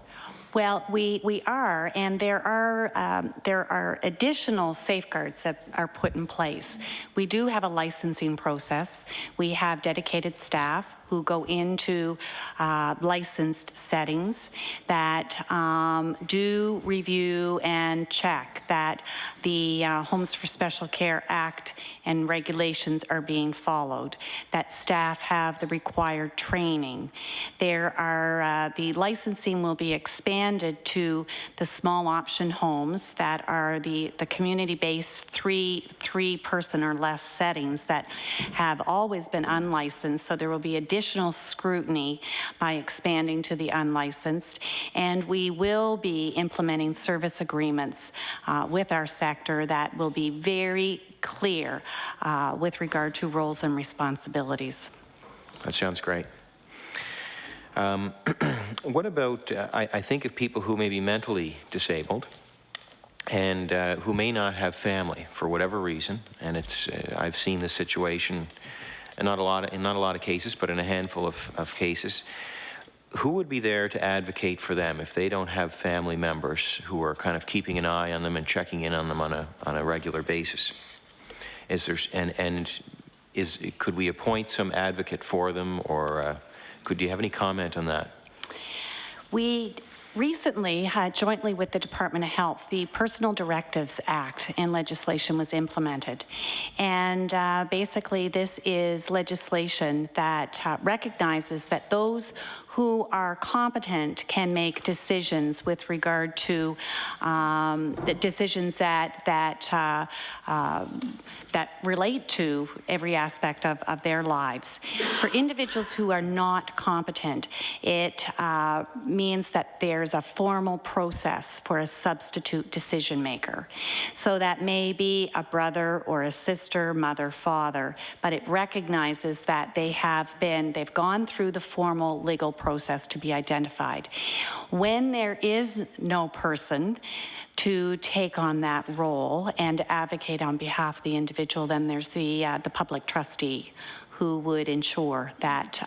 Well, we are, and there are additional safeguards that are put in place. We do have a licensing process. We have dedicated staff who go into licensed settings that do review and check that the Homes for Special Care Act and regulations are being followed, that staff have the required training. There are, the licensing will be expanded to the small option homes that are the community-based three-person or less settings that have always been unlicensed, so there will be additional scrutiny by expanding to the unlicensed, and we will be implementing service agreements with our sector that will be very clear with regard to roles and responsibilities. That sounds great. What about, I think of people who may be mentally disabled and who may not have family for whatever reason, and it's I've seen this situation in not a lot of cases, but in a handful of cases. Who would be there to advocate for them if they don't have family members who are kind of keeping an eye on them and checking in on them on a regular basis? Is there could we appoint some advocate for them, or could you have any comment on that? We recently, jointly with the Department of Health, the Personal Directives Act and legislation was implemented. And basically this is legislation that recognizes that those who are competent can make decisions with regard to the decisions that relate to every aspect of their lives. For individuals who are not competent, it means that there's a formal process for a substitute decision maker. So that may be a brother or a sister, mother, father, but it recognizes that they've gone through the formal legal process to be identified. When there is no person to take on that role and advocate on behalf of the individual, then there's the public trustee who would ensure that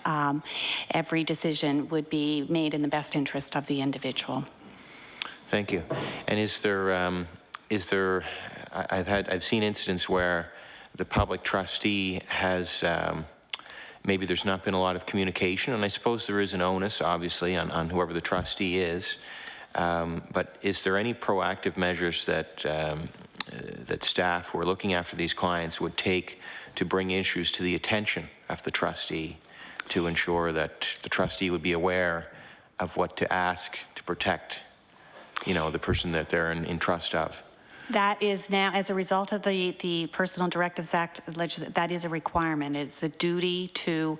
every decision would be made in the best interest of the individual. Thank you. And is there I've seen incidents where the public trustee has maybe there's not been a lot of communication, and I suppose there is an onus, obviously, on whoever the trustee is. But is there any proactive measures that that staff who are looking after these clients would take to bring issues to the attention of the trustee to ensure that the trustee would be aware of what to ask to protect, the person that they're in trust of? That is now, as a result of the Personal Directives Act, that is a requirement. It's the duty to,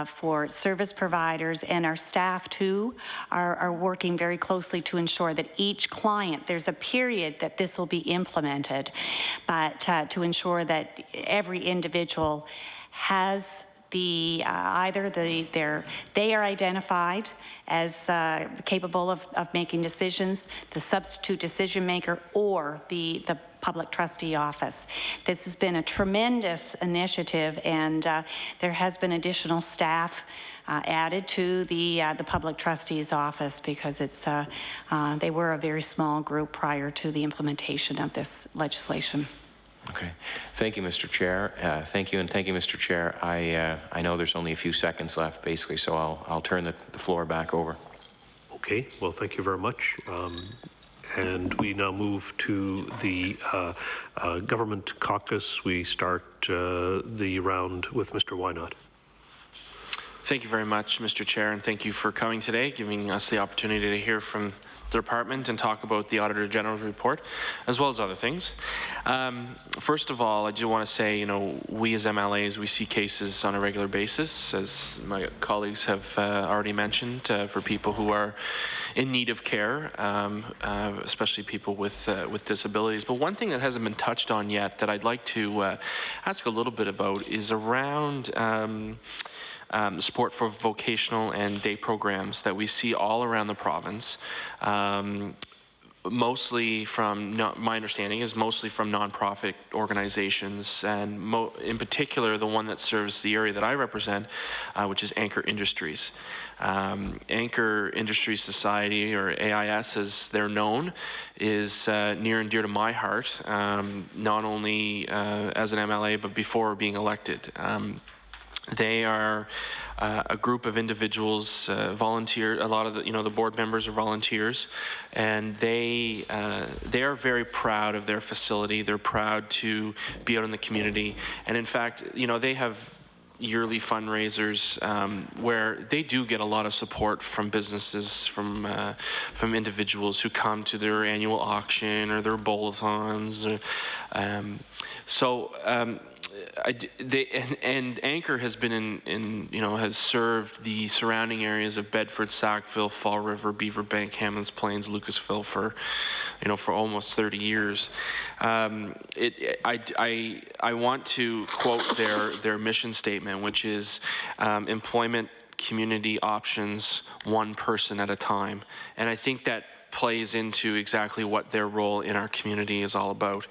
for service providers, and our staff too are working very closely to ensure that each client, there's a period that this will be implemented, but to ensure that every individual has either they are identified as capable of making decisions, the substitute decision maker, or the public trustee office. This has been a tremendous initiative, and there has been additional staff added to the public trustee's office because it's they were a very small group prior to the implementation of this legislation. Okay. Thank you, Mr. Chair. Thank you, and thank you, Mr. Chair. I know there's only a few seconds left, basically, so I'll turn the floor back over. Okay. Well, thank you very much. And we now move to the Government Caucus. We start the round with Mr. Wynot. Thank you very much, Mr. Chair, and thank you for coming today, giving us the opportunity to hear from the department and talk about the Auditor General's report, as well as other things. First of all, I do want to say, we as MLAs, we see cases on a regular basis, as my colleagues have already mentioned, for people who are in need of care, especially people with disabilities. But one thing that hasn't been touched on yet that I'd like to ask a little bit about is around support for vocational and day programs that we see all around the province. Mostly from, my understanding is mostly from nonprofit organizations, and in particular the one that serves the area that I represent, which is Anchor Industries. Anchor Industries Society, or AIS as they're known, is near and dear to my heart, not only as an MLA but before being elected. They are a group of individuals, volunteer. A lot of the board members are volunteers, and they are very proud of their facility. They're proud to be out in the community, and in fact, they have yearly fundraisers where they do get a lot of support from businesses, from individuals who come to their annual auction or their bowl-a-thons. And Anchor has been has served the surrounding areas of Bedford, Sackville, Fall River, Beaver Bank, Hammonds Plains, Lucasville for almost 30 years. I want to quote their mission statement, which is employment, community options, one person at a time. And I think that plays into exactly what their role in our community is all about.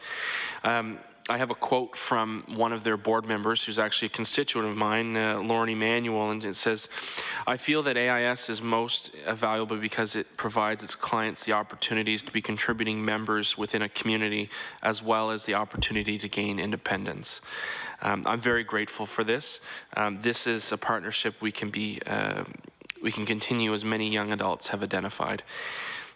I have a quote from one of their board members, who's actually a constituent of mine, Lauren Emanuel, and it says, "I feel that AIS is most valuable because it provides its clients the opportunities to be contributing members within a community, as well as the opportunity to gain independence." I'm very grateful for this. This is a partnership we can continue, as many young adults have identified.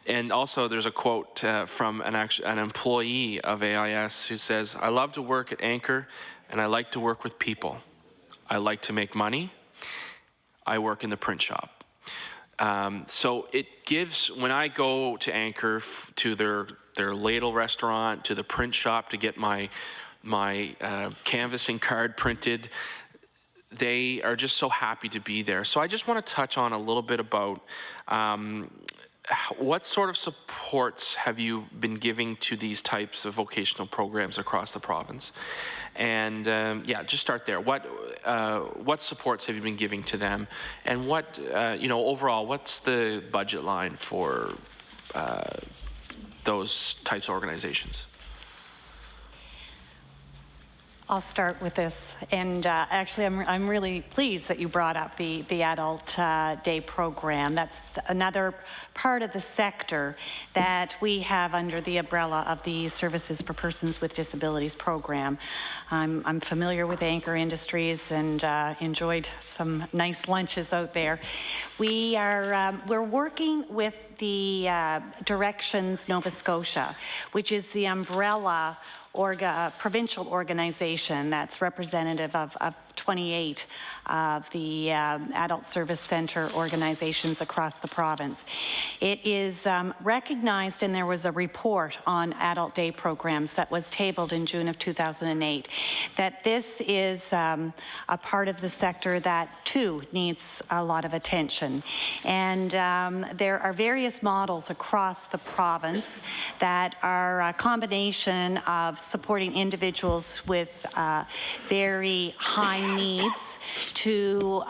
And also there's a quote from an employee of AIS who says, "I love to work at Anchor and I like to work with people. I like to make money. I work in the print shop." So it gives, when I go to Anchor, to their ladle restaurant, to the print shop to get my canvassing card printed, they are just so happy to be there. So I just want to touch on a little bit about what sort of supports have you been giving to these types of vocational programs across the province? And just start there. What supports have you been giving to them? And what, overall, what's the budget line for those types of organizations? I'll start with this, and actually I'm really pleased that you brought up the Adult Day program. That's another part of the sector that we have under the umbrella of the Services for Persons with Disabilities program. I'm familiar with Anchor Industries and enjoyed some nice lunches out there. We're working with the Directions Nova Scotia, which is the umbrella provincial organization that's representative of 28 of the adult service center organizations across the province. It is recognized, and there was a report on adult day programs that was tabled in June of 2008, that this is a part of the sector that too needs a lot of attention. And there are various models across the province that are a combination of supporting individuals with very high needs to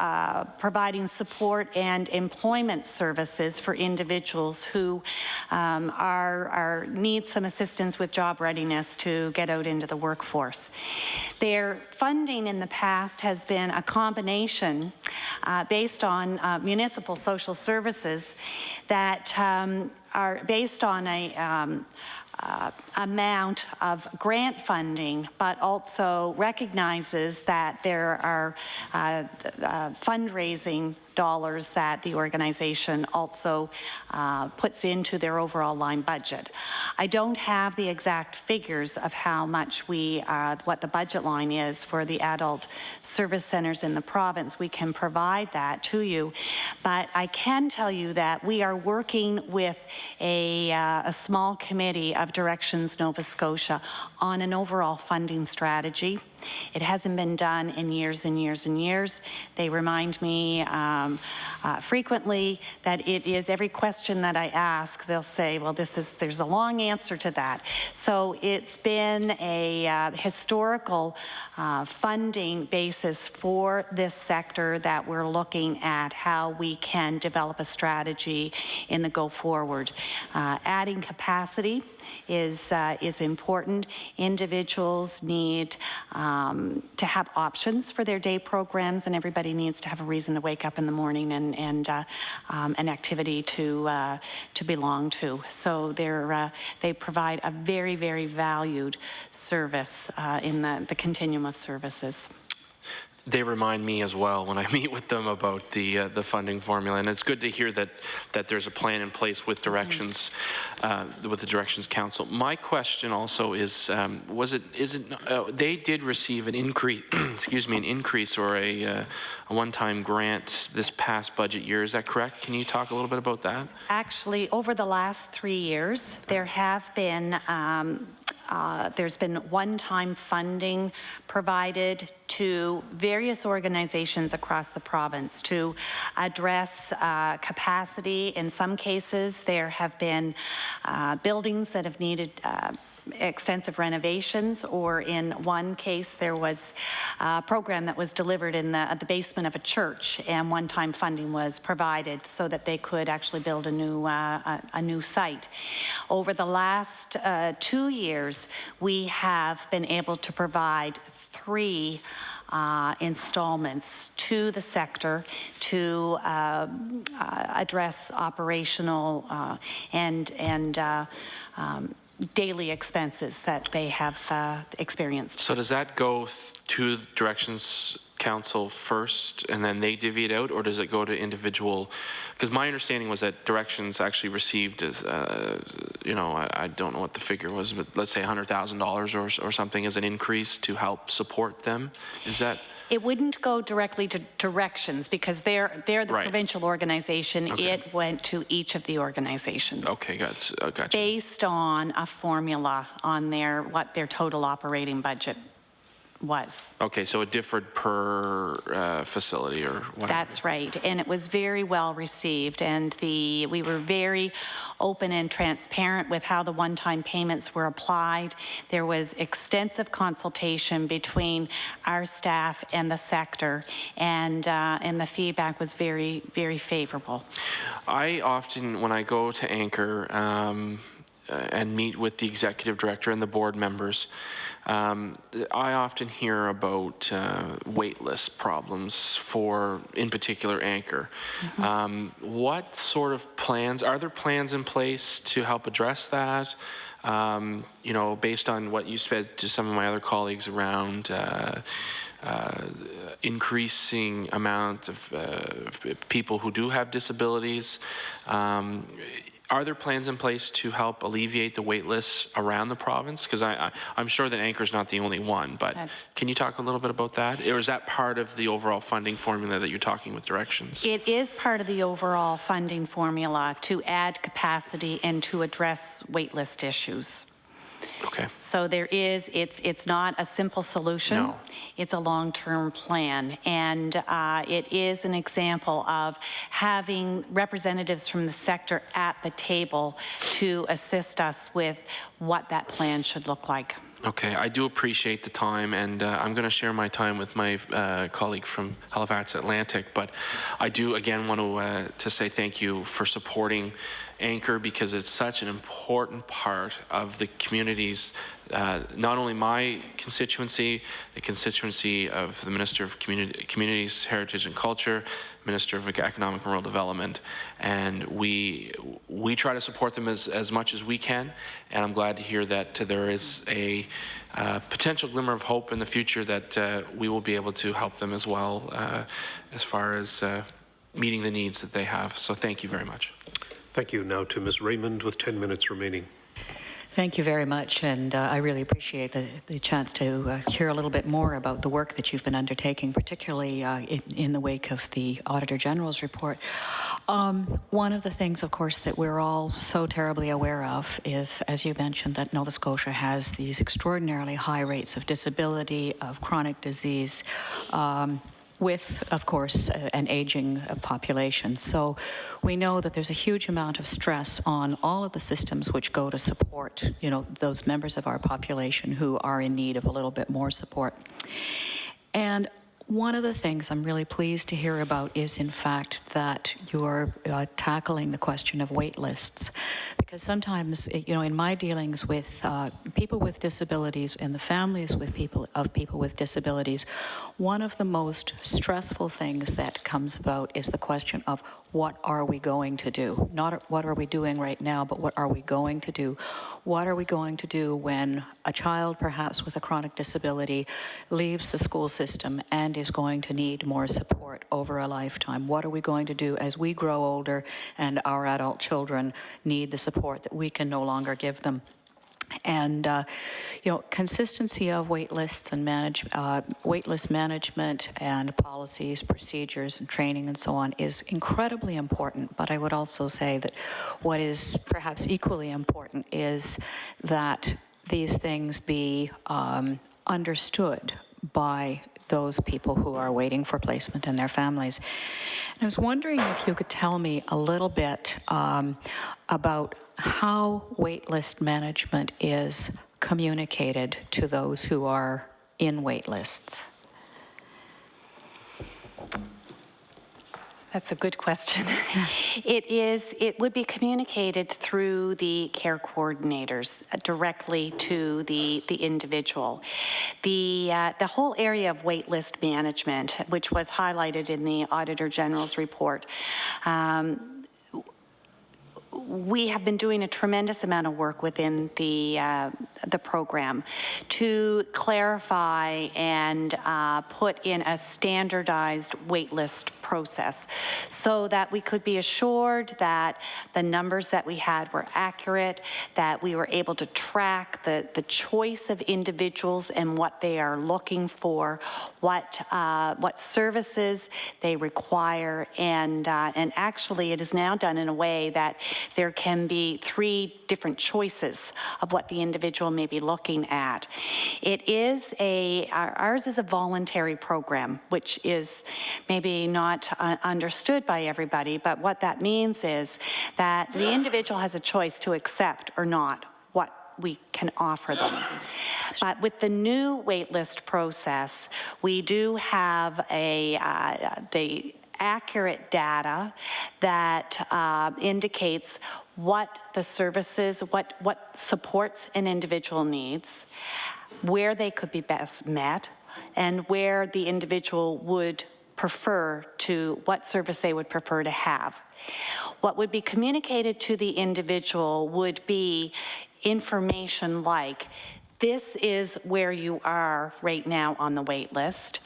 providing support and employment services for individuals who need some assistance with job readiness to get out into the workforce. Their funding in the past has been a combination based on municipal social services that are based on a amount of grant funding, but also recognizes that there are fundraising dollars that the organization also puts into their overall line budget. I don't have the exact figures of how much what the budget line is for the adult service centers in the province. We can provide that to you, but I can tell you that we are working with a small committee of Directions Nova Scotia on an overall funding strategy. It hasn't been done in years and years and years. They remind me frequently that it is every question that I ask, they'll say, well, there's a long answer to that. So it's been a historical funding basis for this sector that we're looking at how we can develop a strategy in the go forward. Adding capacity is important. Individuals need to have options for their day programs, and everybody needs to have a reason to wake up in the morning and an activity to belong to. So they provide a very, very valued service in the continuum of services. they remind me as well when I meet with them about the funding formula, and it's good to hear that there's a plan in place with directions, with the Directions Council. My question also is, they did receive an increase, excuse me, an increase or a one-time grant this past budget year. Is that correct? Can you talk a little bit about that? Actually, over the last 3 years, there have been there's been one-time funding provided to various organizations across the province to address capacity. In some cases, there have been buildings that have needed extensive renovations, or in one case there was a program that was delivered in the basement of a church, and one-time funding was provided so that they could actually build a new site. Over the last 2 years, we have been able to provide 3 installments to the sector to address operational and daily expenses that they have experienced. So does that go to the Directions Council first and then they divvy it out, or does it go to individual? Because my understanding was that Directions actually received, as you know, I don't know what the figure was, but let's say $100,000 or something as an increase to help support them. Is that? It wouldn't go directly to Directions because they're the provincial organization. Okay. It went to each of the organizations. Okay, gotcha. Based on a formula on what their total operating budget was. Okay, so it differed per facility or whatever. That's right, and it was very well received, and we were very open and transparent with how the one-time payments were applied. There was extensive consultation between our staff and the sector, and the feedback was very, very favorable. I often, when I go to Anchor and meet with the executive director and the board members, I often hear about wait list problems for, in particular, Anchor. Mm-hmm. What sort of plans, are there plans in place to help address that? You know, based on what you said to some of my other colleagues around increasing amount of people who do have disabilities, are there plans in place to help alleviate the wait lists around the province? Because I'm sure that Anchor's not the only one, but can you talk a little bit about that? Or is that part of the overall funding formula that you're talking with Directions? It is part of the overall funding formula to add capacity and to address wait list issues. Okay. So there is, it's not a simple solution. No. It's a long-term plan, and it is an example of having representatives from the sector at the table to assist us with what that plan should look like. Okay, I do appreciate the time, and I'm going to share my time with my colleague from Halifax Atlantic, but I do again want to say thank you for supporting Anchor, because it's such an important part of the communities, not only my constituency, the constituency of the Minister of Communities, Heritage and Culture, Minister of Economic and Rural Development, and we try to support them as much as we can, and I'm glad to hear that there is a potential glimmer of hope in the future that we will be able to help them as well as far as meeting the needs that they have. So thank you very much. Thank you. Now to Ms. Raymond with 10 minutes remaining. Thank you very much, and I really appreciate the chance to hear a little bit more about the work that you've been undertaking, particularly in the wake of the Auditor General's report. One of the things, of course, that we're all so terribly aware of is, as you mentioned, that Nova Scotia has these extraordinarily high rates of disability, of chronic disease, with, of course, an aging population. So we know that there's a huge amount of stress on all of the systems which go to support, you know, those members of our population who are in need of a little bit more support. And one of the things I'm really pleased to hear about is, in fact, that you're tackling the question of wait lists. Because sometimes, you know, in my dealings with people with disabilities and the families with people with disabilities, one of the most stressful things that comes about is the question of what are we going to do? Not what are we doing right now, but what are we going to do? What are we going to do when a child, perhaps with a chronic disability, leaves the school system and is going to need more support over a lifetime? What are we going to do as we grow older and our adult children need the support that we can no longer give them? And, you know, consistency of wait lists and wait list management and policies, procedures, and training and so on is incredibly important. But I would also say that what is perhaps equally important is that these things be understood by those people who are waiting for placement and their families. And I was wondering if you could tell me a little bit about how waitlist management is communicated to those who are in wait lists. That's a good question. It would be communicated through the care coordinators directly to the individual. The whole area of waitlist management, which was highlighted in the Auditor General's report, we have been doing a tremendous amount of work within the program to clarify and put in a standardized waitlist process so that we could be assured that the numbers that we had were accurate, that we were able to track the choice of individuals and what they are looking for, what services they require, and actually it is now done in a way that there can be 3 different choices of what the individual may be looking at. Ours is a voluntary program, which is maybe not understood by everybody, but what that means is that the individual has a choice to accept or not what we can offer them. But with the new waitlist process, we do have the accurate data that indicates what the services, what supports an individual needs, where they could be best met, and where the individual would prefer to, what service they would prefer to have. What would be communicated to the individual would be information like, this is where you are right now on the wait list.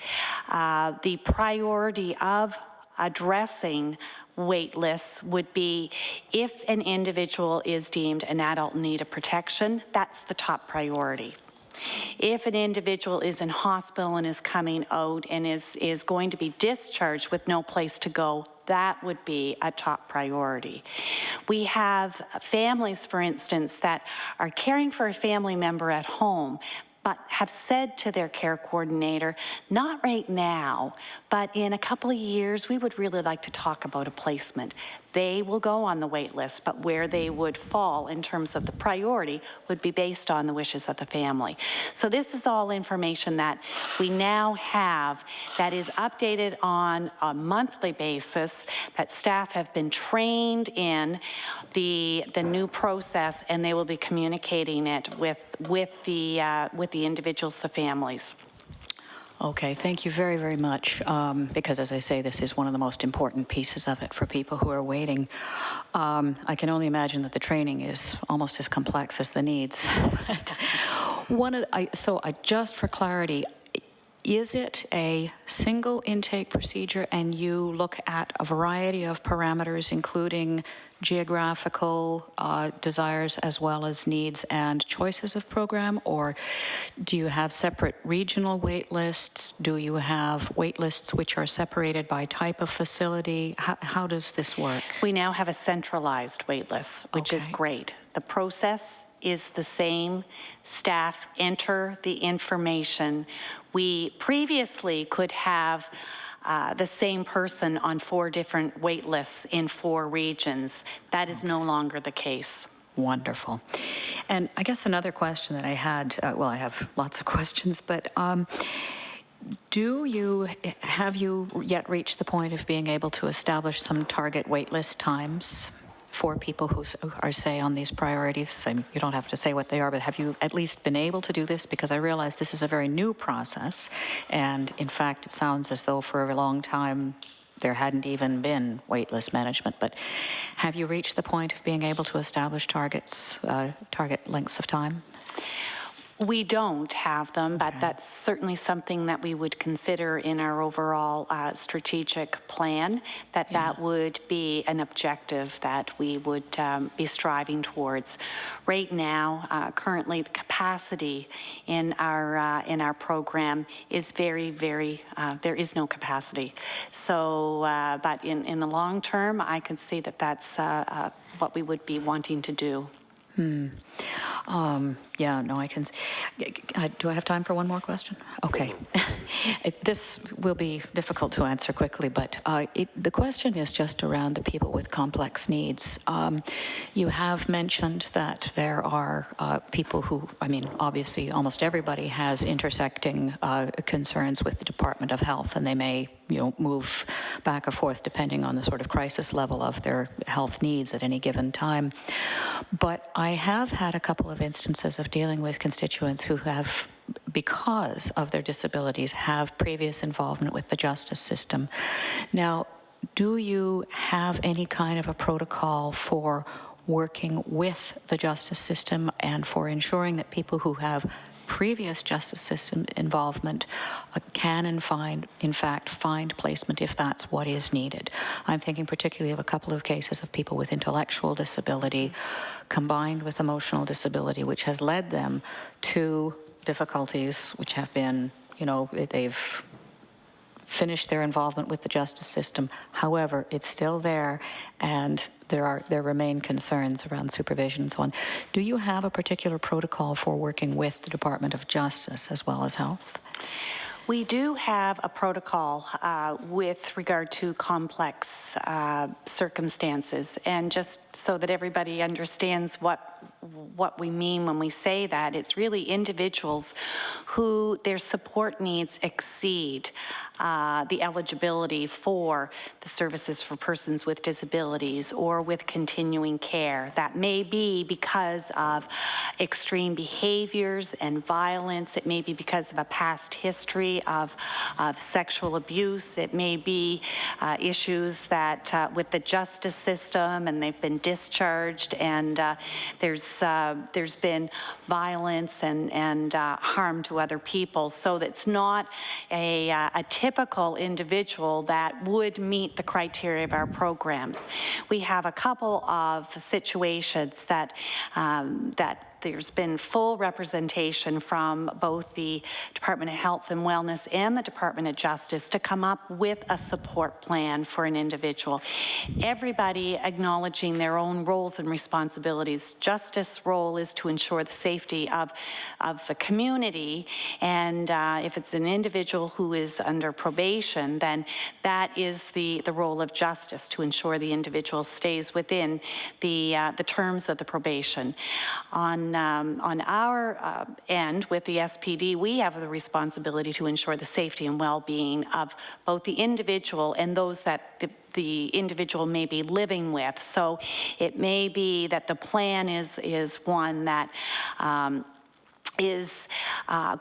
The priority of addressing wait lists would be if an individual is deemed an adult in need of protection, that's the top priority. If an individual is in hospital and is coming out and is going to be discharged with no place to go, that would be a top priority. We have families, for instance, that are caring for a family member at home, but have said to their care coordinator, not right now, but in a couple of years, we would really like to talk about a placement. They will go on the wait list, but where they would fall in terms of the priority would be based on the wishes of the family. So this is all information that we now have that is updated on a monthly basis, that staff have been trained in the new process, and they will be communicating it with the individuals, the families. Okay, thank you very, very much, because as I say, this is one of the most important pieces of it for people who are waiting. I can only imagine that the training is almost as complex as the needs. Just for clarity, is it a single intake procedure and you look at a variety of parameters, including geographical desires as well as needs and choices of program, or do you have separate regional wait lists? Do you have wait lists which are separated by type of facility? How does this work? We now have a centralized wait list, which is great. The process is the same. Staff enter the information. We previously could have the same person on 4 different wait lists in 4 regions. That is no longer the case. Wonderful. And I guess another question that I had, well, I have lots of questions, but have you yet reached the point of being able to establish some target wait list times for people who are, say, on these priorities? You don't have to say what they are, but have you at least been able to do this? Because I realize this is a very new process, and in fact, it sounds as though for a long time, there hadn't even been waitlist management. But have you reached the point of being able to establish targets, target lengths of time? We don't have them, but that's certainly something that we would consider in our overall strategic plan, that would be an objective that we would be striving towards. Right now, currently, the capacity in our program is very, there is no capacity. So, but in the long term, I could see that that's what we would be wanting to do. Yeah, no, I can. Do I have time for one more question? Okay. This will be difficult to answer quickly, but the question is just around the people with complex needs. You have mentioned that there are people who, I mean, obviously almost everybody has intersecting concerns with the Department of Health, and they may, you know, move back or forth depending on the sort of crisis level of their health needs at any given time. But I have had a couple of instances of dealing with constituents who have, because of their disabilities, have previous involvement with the justice system. Now, do you have any kind of a protocol for working with the justice system and for ensuring that people who have previous justice system involvement can in fact find placement if that's what is needed? I'm thinking particularly of a couple of cases of people with intellectual disability combined with emotional disability, which has led them to difficulties which have been, you know, they've finished their involvement with the justice system. However, it's still there, and there remain concerns around supervision and so on. Do you have a particular protocol for working with the Department of Justice as well as Health? We do have a protocol with regard to complex circumstances, and just so that everybody understands what we mean when we say that, it's really individuals who their support needs exceed the eligibility for the services for persons with disabilities or with continuing care. That may be because of extreme behaviors and violence. It may be because of a past history of sexual abuse. It may be issues that with the justice system, and they've been discharged, and there's been violence and harm to other people. So that's not a typical individual that would meet the criteria of our programs. We have a couple of situations that there's been full representation from both the Department of Health and Wellness and the Department of Justice to come up with a support plan for an individual. Everybody acknowledging their own roles and responsibilities. Justice role is to ensure the safety of the community, and if it's an individual who is under probation, then that is the role of justice, to ensure the individual stays within the terms of the probation. On our end with the SPD, we have the responsibility to ensure the safety and well-being of both the individual and those that the individual may be living with. So it may be that the plan is one that is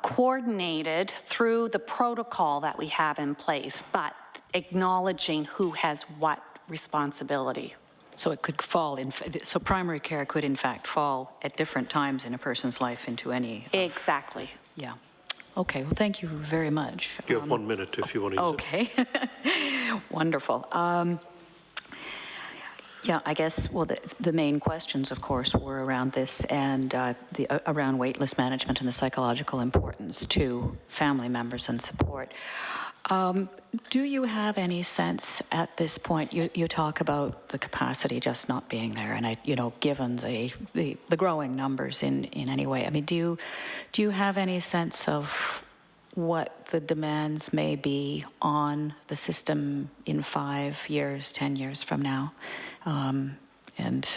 coordinated through the protocol that we have in place, but acknowledging who has what responsibility. So it could fall in, so primary care could in fact fall at different times in a person's life into any. Exactly. Yeah. Okay, well, thank you very much. You have 1 minute if you want to use it. Okay. Wonderful. Yeah, I guess, well, the main questions, of course, were around this and around waitlist management and the psychological importance to family members and support. Do you have any sense at this point, you talk about the capacity just not being there, and given the growing numbers in any way, I mean, do you have any sense of what the demands may be on the system in 5 years, 10 years from now? And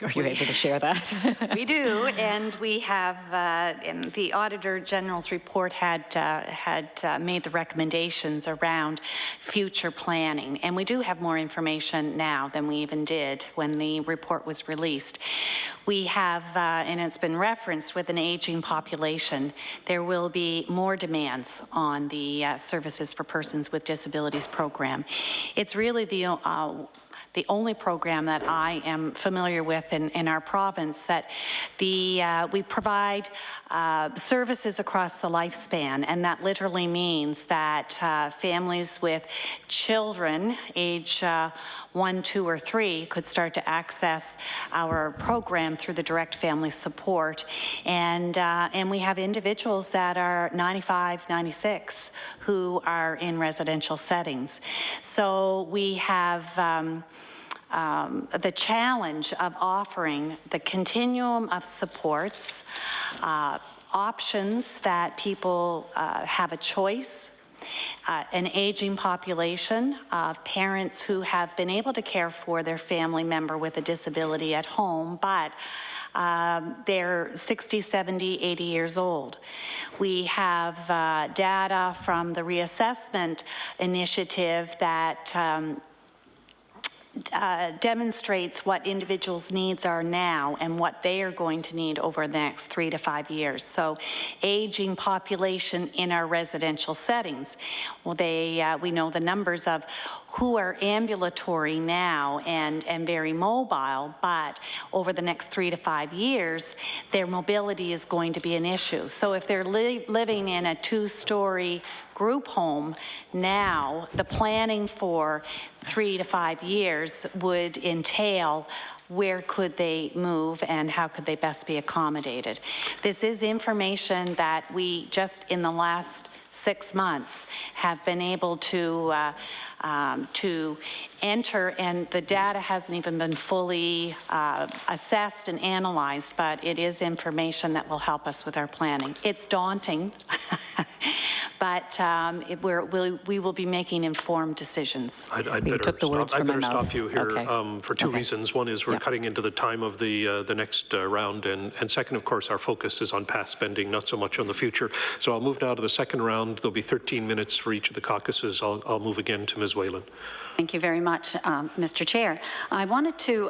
Are you able to share that? We do, and we have, and the Auditor General's report had made the recommendations around future planning, and we do have more information now than we even did when the report was released. We have, and it's been referenced, with an aging population, there will be more demands on the Services for Persons with Disabilities program. It's really the only program that I am familiar with in our province that we provide services across the lifespan, and that literally means that families with children age 1, 2, or 3 could start to access our program through the direct family support, and we have individuals that are 95, 96 who are in residential settings. So we have the challenge of offering the continuum of supports, options that people have a choice, an aging population of parents who have been able to care for their family member with a disability at home, but they're 60, 70, 80 years old. We have data from the reassessment initiative that demonstrates what individuals' needs are now and what they are going to need over the next 3 to 5 years. So, aging population in our residential settings. Well, we know the numbers of who are ambulatory now and very mobile, but over the next 3 to 5 years, their mobility is going to be an issue. So if they're living in a 2-story group home now, the planning for 3 to 5 years would entail where could they move and how could they best be accommodated. This is information that we just in the last 6 months have been able to enter, and the data hasn't even been fully assessed and analyzed, but it is information that will help us with our planning. It's daunting, but we will be making informed decisions. I'd better stop you here for two reasons. One is we're cutting into the time of the next round, and second, of course, our focus is on past spending, not so much on the future. So I'll move now to the second round. There'll be 13 minutes for each of the caucuses. I'll move again to Ms. Whalen. Thank you very much, Mr. Chair. I wanted to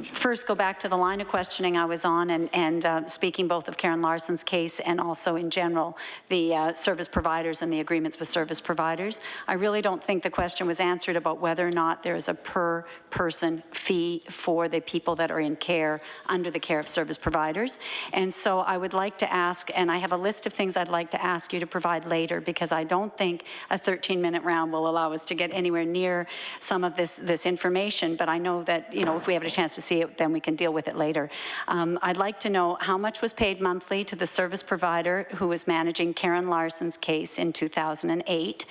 first go back to the line of questioning I was on and speaking both of Karen Larson's case and also in general the service providers and the agreements with service providers. I really don't think the question was answered about whether or not there is a per person fee for the people that are in care under the care of service providers. And so I would like to ask, and I have a list of things I'd like to ask you to provide later, because I don't think a 13-minute round will allow us to get anywhere near some of this information, but I know that, you know, if we have a chance to see it, then we can deal with it later. I'd like to know how much was paid monthly to the service provider who was managing Karen Larson's case in 2008.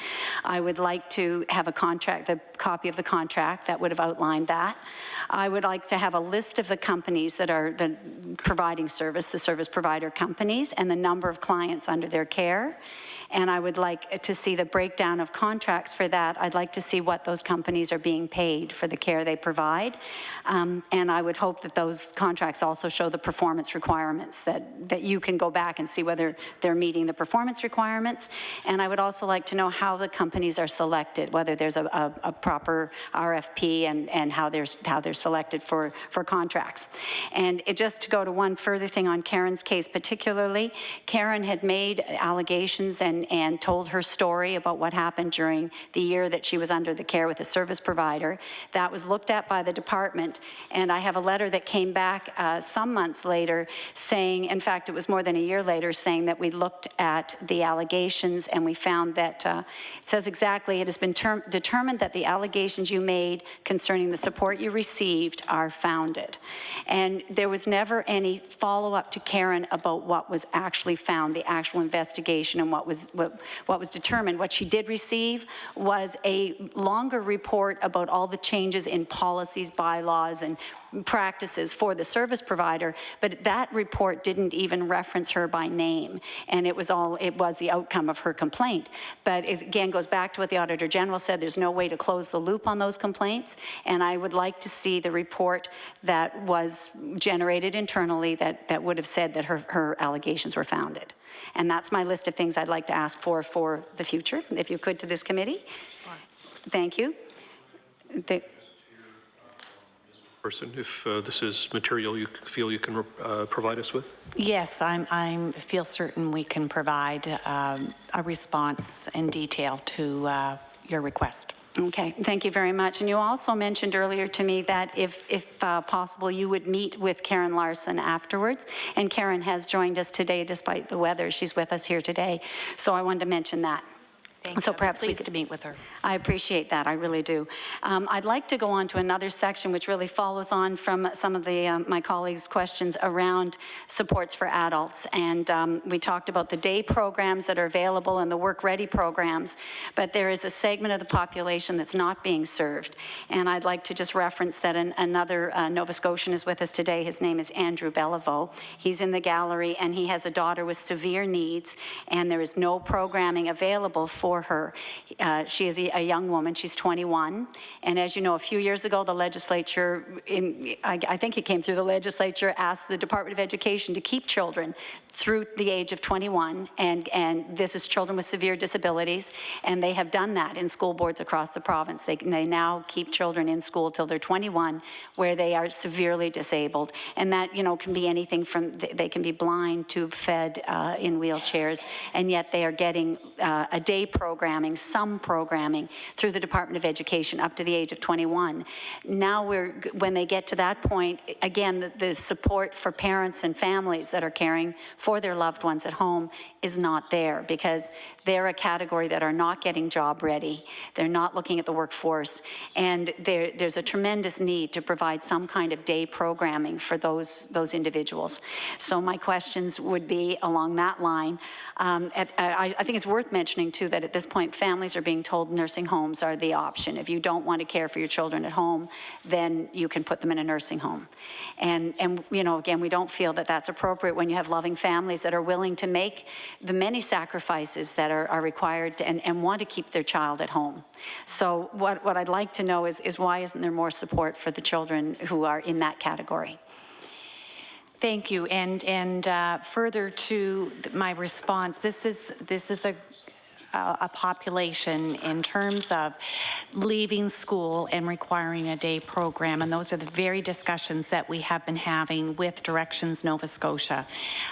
I would like to have a copy of the contract that would have outlined that. I would like to have a list of the companies that are providing service, the service provider companies, and the number of clients under their care. And I would like to see the breakdown of contracts for that. I'd like to see what those companies are being paid for the care they provide. And I would hope that those contracts also show the performance requirements, that you can go back and see whether they're meeting the performance requirements. And I would also like to know how the companies are selected, whether there's a proper RFP and how they're selected for contracts. And just to go to one further thing on Karen's case particularly, Karen had made allegations and told her story about what happened during the year that she was under the care with a service provider. That was looked at by the department, and I have a letter that came back some months later saying, in fact, it was more than a year later, saying that we looked at the allegations and we found that, it says exactly, it has been determined that the allegations you made concerning the support you received are founded. And there was never any follow-up to Karen about what was actually found, the actual investigation and what was determined. What she did receive was a longer report about all the changes in policies, bylaws, and practices for the service provider, but that report didn't even reference her by name, and it was the outcome of her complaint. But it again goes back to what the Auditor General said, there's no way to close the loop on those complaints, and I would like to see the report that was generated internally that would have said that her allegations were founded. And that's my list of things I'd like to ask for the future, if you could, to this committee. Thank you. Person, if this is material you feel you can provide us with? Yes, I feel certain we can provide a response in detail to your request. Okay, thank you very much. And you also mentioned earlier to me that if possible, you would meet with Karen Larson afterwards. And Karen has joined us today despite the weather. She's with us here today. So I wanted to mention that. Thank so you. perhaps Pleased to meet with her. I appreciate that. I really do. I'd like to go on to another section which really follows on from some of the my colleagues' questions around supports for adults. And we talked about the day programs that are available and the work-ready programs, but there is a segment of the population that's not being served. And I'd like to just reference that another Nova Scotian is with us today. His name is Andrew Beliveau. He's in the gallery, and he has a daughter with severe needs, and there is no programming available for her. She is a young woman. She's 21. And as you know, a few years ago, the legislature, I think it came through the legislature, asked the Department of Education to keep children through the age of 21. And this is children with severe disabilities. And they have done that in school boards across the province. They now keep children in school till they're 21, where they are severely disabled. And that, you know, can be anything from, they can be blind, tube fed, in wheelchairs, and yet they are getting a day programming, some programming through the Department of Education up to the age of 21. Now when they get to that point, again, the support for parents and families that are caring for their loved ones at home is not there, because they're a category that are not getting job ready. They're not looking at the workforce, and there's a tremendous need to provide some kind of day programming for those individuals. So my questions would be along that line. I think it's worth mentioning too that at this point families are being told nursing homes are the option. If you don't want to care for your children at home, then you can put them in a nursing home. And you know, again, we don't feel that that's appropriate when you have loving families that are willing to make the many sacrifices that are required and want to keep their child at home. So what I'd like to know is why isn't there more support for the children who are in that category? Thank you. And further to my response, this is a population in terms of leaving school and requiring a day program, and those are the very discussions that we have been having with Directions Nova Scotia.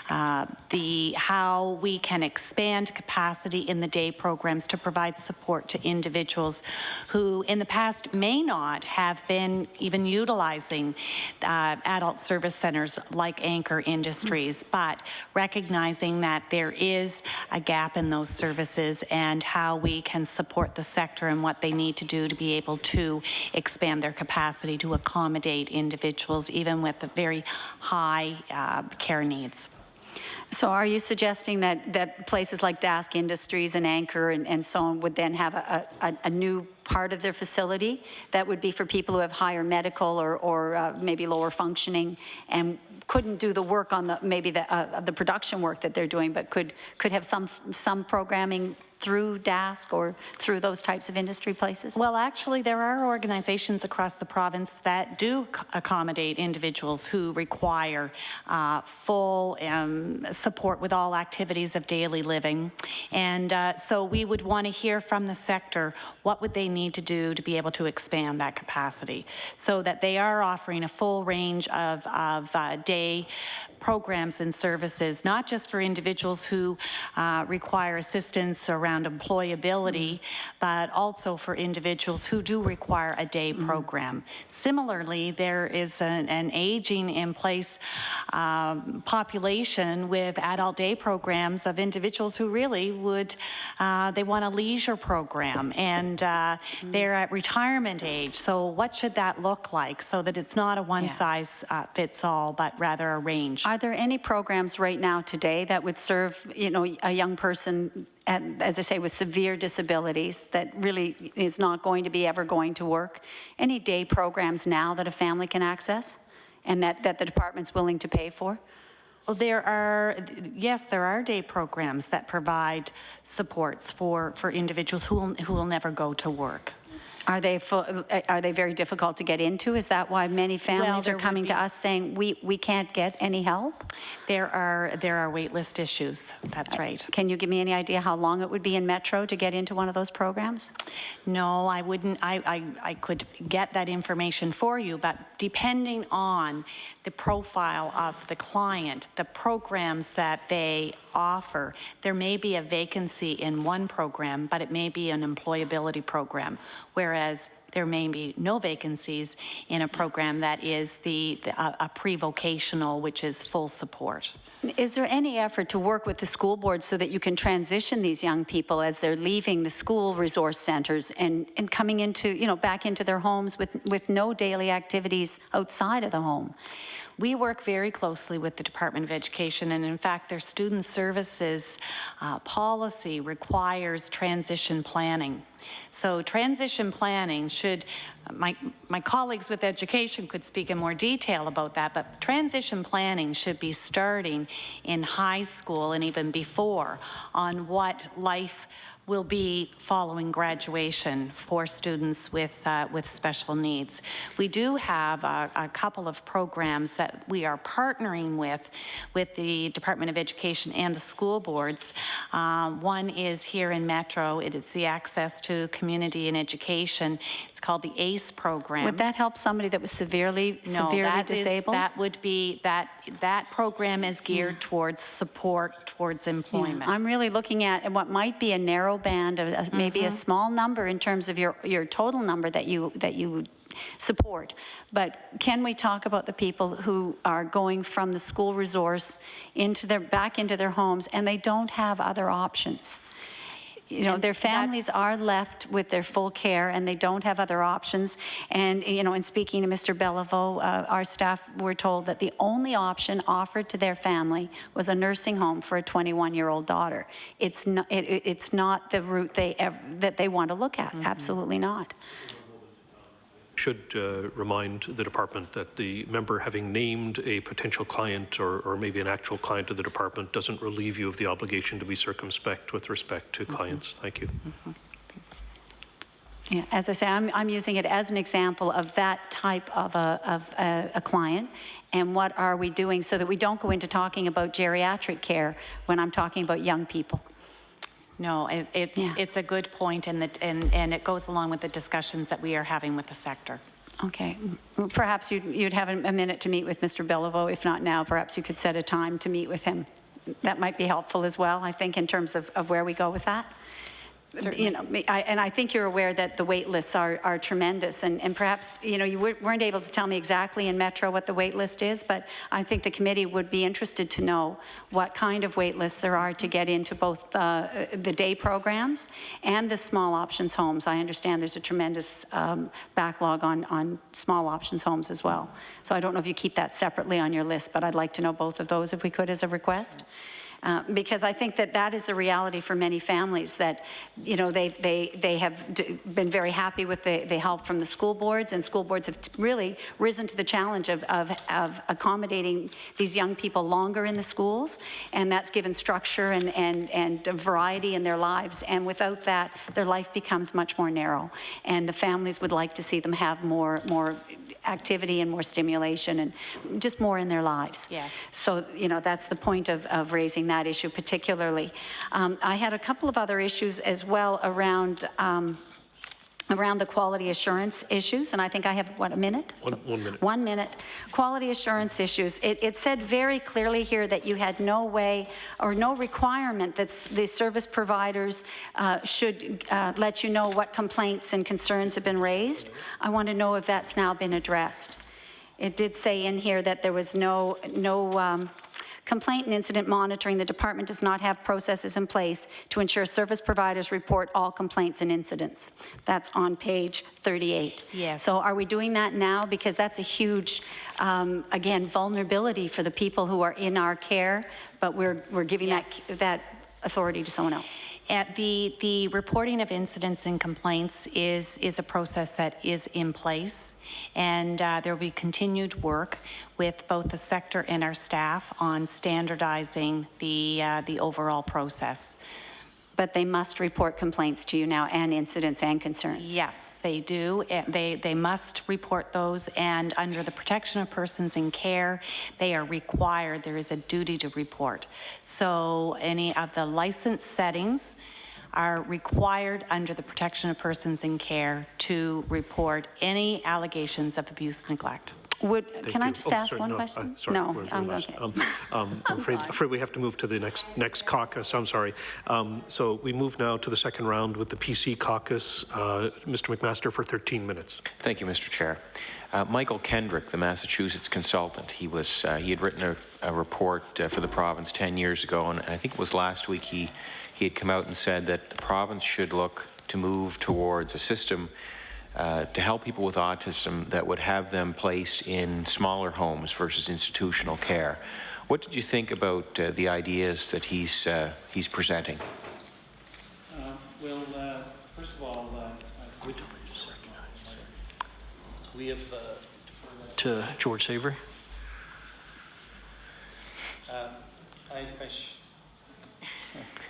How we can expand capacity in the day programs to provide support to individuals who in the past may not have been even utilizing adult service centers like Anchor Industries, but recognizing that there is a gap in those services and how we can support the sector and what they need to do to be able to expand their capacity to accommodate individuals even with the very high care needs. So are you suggesting that places like Dask Industries and Anchor and so on would then have a new part of their facility that would be for people who have higher medical or maybe lower functioning and couldn't do the work on the production work that they're doing, but could have some programming through Dask or through those types of industry places? Well, actually, there are organizations across the province that do accommodate individuals who require full support with all activities of daily living. And so we would want to hear from the sector what would they need to do to be able to expand that capacity so that they are offering a full range of day programs and services, not just for individuals who require assistance around employability, but also for individuals who do require a day program. Similarly, there is an aging in place population with adult day programs of individuals who really would, they want a leisure program and they're at retirement age. So what should that look like so that it's not a one size fits all, but rather a range? Are there any programs right now today that would serve, you know, a young person, as I say, with severe disabilities that really is not going to be ever going to work? Any day programs now that a family can access? and that the department's willing to pay for? Well, yes, there are day programs that provide supports for individuals who will never go to work. Are they very difficult to get into? Is that why many families are coming to us saying we can't get any help? There are wait list issues. That's right. Can you give me any idea how long it would be in Metro to get into one of those programs? No, I wouldn't. I could get that information for you, but depending on the profile of the client, the programs that they offer, there may be a vacancy in one program, but it may be an employability program, whereas there may be no vacancies in a program that is a pre-vocational, which is full support. Is there any effort to work with the school board so that you can transition these young people as they're leaving the school resource centers and coming into, back into their homes with no daily activities outside of the home? We work very closely with the Department of Education, and in fact, their student services policy requires transition planning. So transition planning should, my colleagues with education could speak in more detail about that, but transition planning should be starting in high school and even before on what life will be following graduation for students with special needs. We do have a couple of programs that we are partnering with the Department of Education and the school boards. One is here in Metro. It is the Access to Community and Education. It's called the ACE program. Would that help somebody that was severely disabled? That would be, that program is geared towards support, towards employment. Yeah, I'm really looking at what might be a narrow band, of maybe a small number in terms of your total number that you support. But can we talk about the people who are going from the school resource back into their homes and they don't have other options? Their families are left with their full care and they don't have other options. And, in speaking to Mr. Beliveau, our staff were told that the only option offered to their family was a nursing home for a 21-year-old daughter. It's not the route that they want to look at. Absolutely not. Should remind the department that the member having named a potential client or maybe an actual client of the department doesn't relieve you of the obligation to be circumspect with respect to clients. Thank you. Yeah, as I say, I'm using it as an example of that type of a client, and what are we doing so that we don't go into talking about geriatric care when I'm talking about young people. No, it's a good point, and it goes along with the discussions that we are having with the sector. Okay, perhaps you'd have a minute to meet with Mr. Beliveau. If not now, perhaps you could set a time to meet with him. That might be helpful as well, I think, in terms of where we go with that. I think you're aware that the wait lists are tremendous, and perhaps you weren't able to tell me exactly in Metro what the wait list is, but I think the committee would be interested to know what kind of wait lists there are to get into both the day programs and the small options homes. I understand there's a tremendous backlog on small options homes as well. So I don't know if you keep that separately on your list, but I'd like to know both of those if we could as a request. Because I think that is the reality for many families, that they have been very happy with the help from the school boards, and school boards have really risen to the challenge of accommodating these young people longer in the schools, and that's given structure and variety in their lives, and without that their life becomes much more narrow, and the families would like to see them have more activity and more stimulation and just more in their lives. Yes. So, that's the point of raising that issue particularly. I had a couple of other issues as well around the quality assurance issues, and I think I have, a minute? 1 minute. 1 minute. Quality assurance issues. It said very clearly here that you had no way or no requirement that the service providers should let you know what complaints and concerns have been raised. I want to know if that's now been addressed. It did say in here that there was no complaint and incident monitoring. The department does not have processes in place to ensure service providers report all complaints and incidents. That's on page 38. Yes. So are we doing that now? Because that's a huge, again, vulnerability for the people who are in our care, but we're giving Yes. that authority to someone else? The reporting of incidents and complaints is a process that is in place, and there will be continued work with both the sector and our staff on standardizing the overall process. But they must report complaints to you now, and incidents and concerns? Yes, they do. They must report those, and under the Protection of Persons in Care, they are required, there is a duty to report. So any of the license settings are required under the Protection of Persons in Care to report any allegations of abuse, neglect. Can I just ask one no, question? Sorry, No, we're okay. I'm afraid we have to move to the next caucus. I'm sorry. So we move now to the second round with the PC caucus. Mr. McMaster for 13 minutes. Thank you, Mr. Chair. Michael Kendrick, the Massachusetts consultant, he had written a report for the province 10 years ago, and I think it was last week he had come out and said that the province should look to move towards a system to help people with autism that would have them placed in smaller homes versus institutional care. What did you think about the ideas that he's presenting? Well, first of all, We have to George Savory.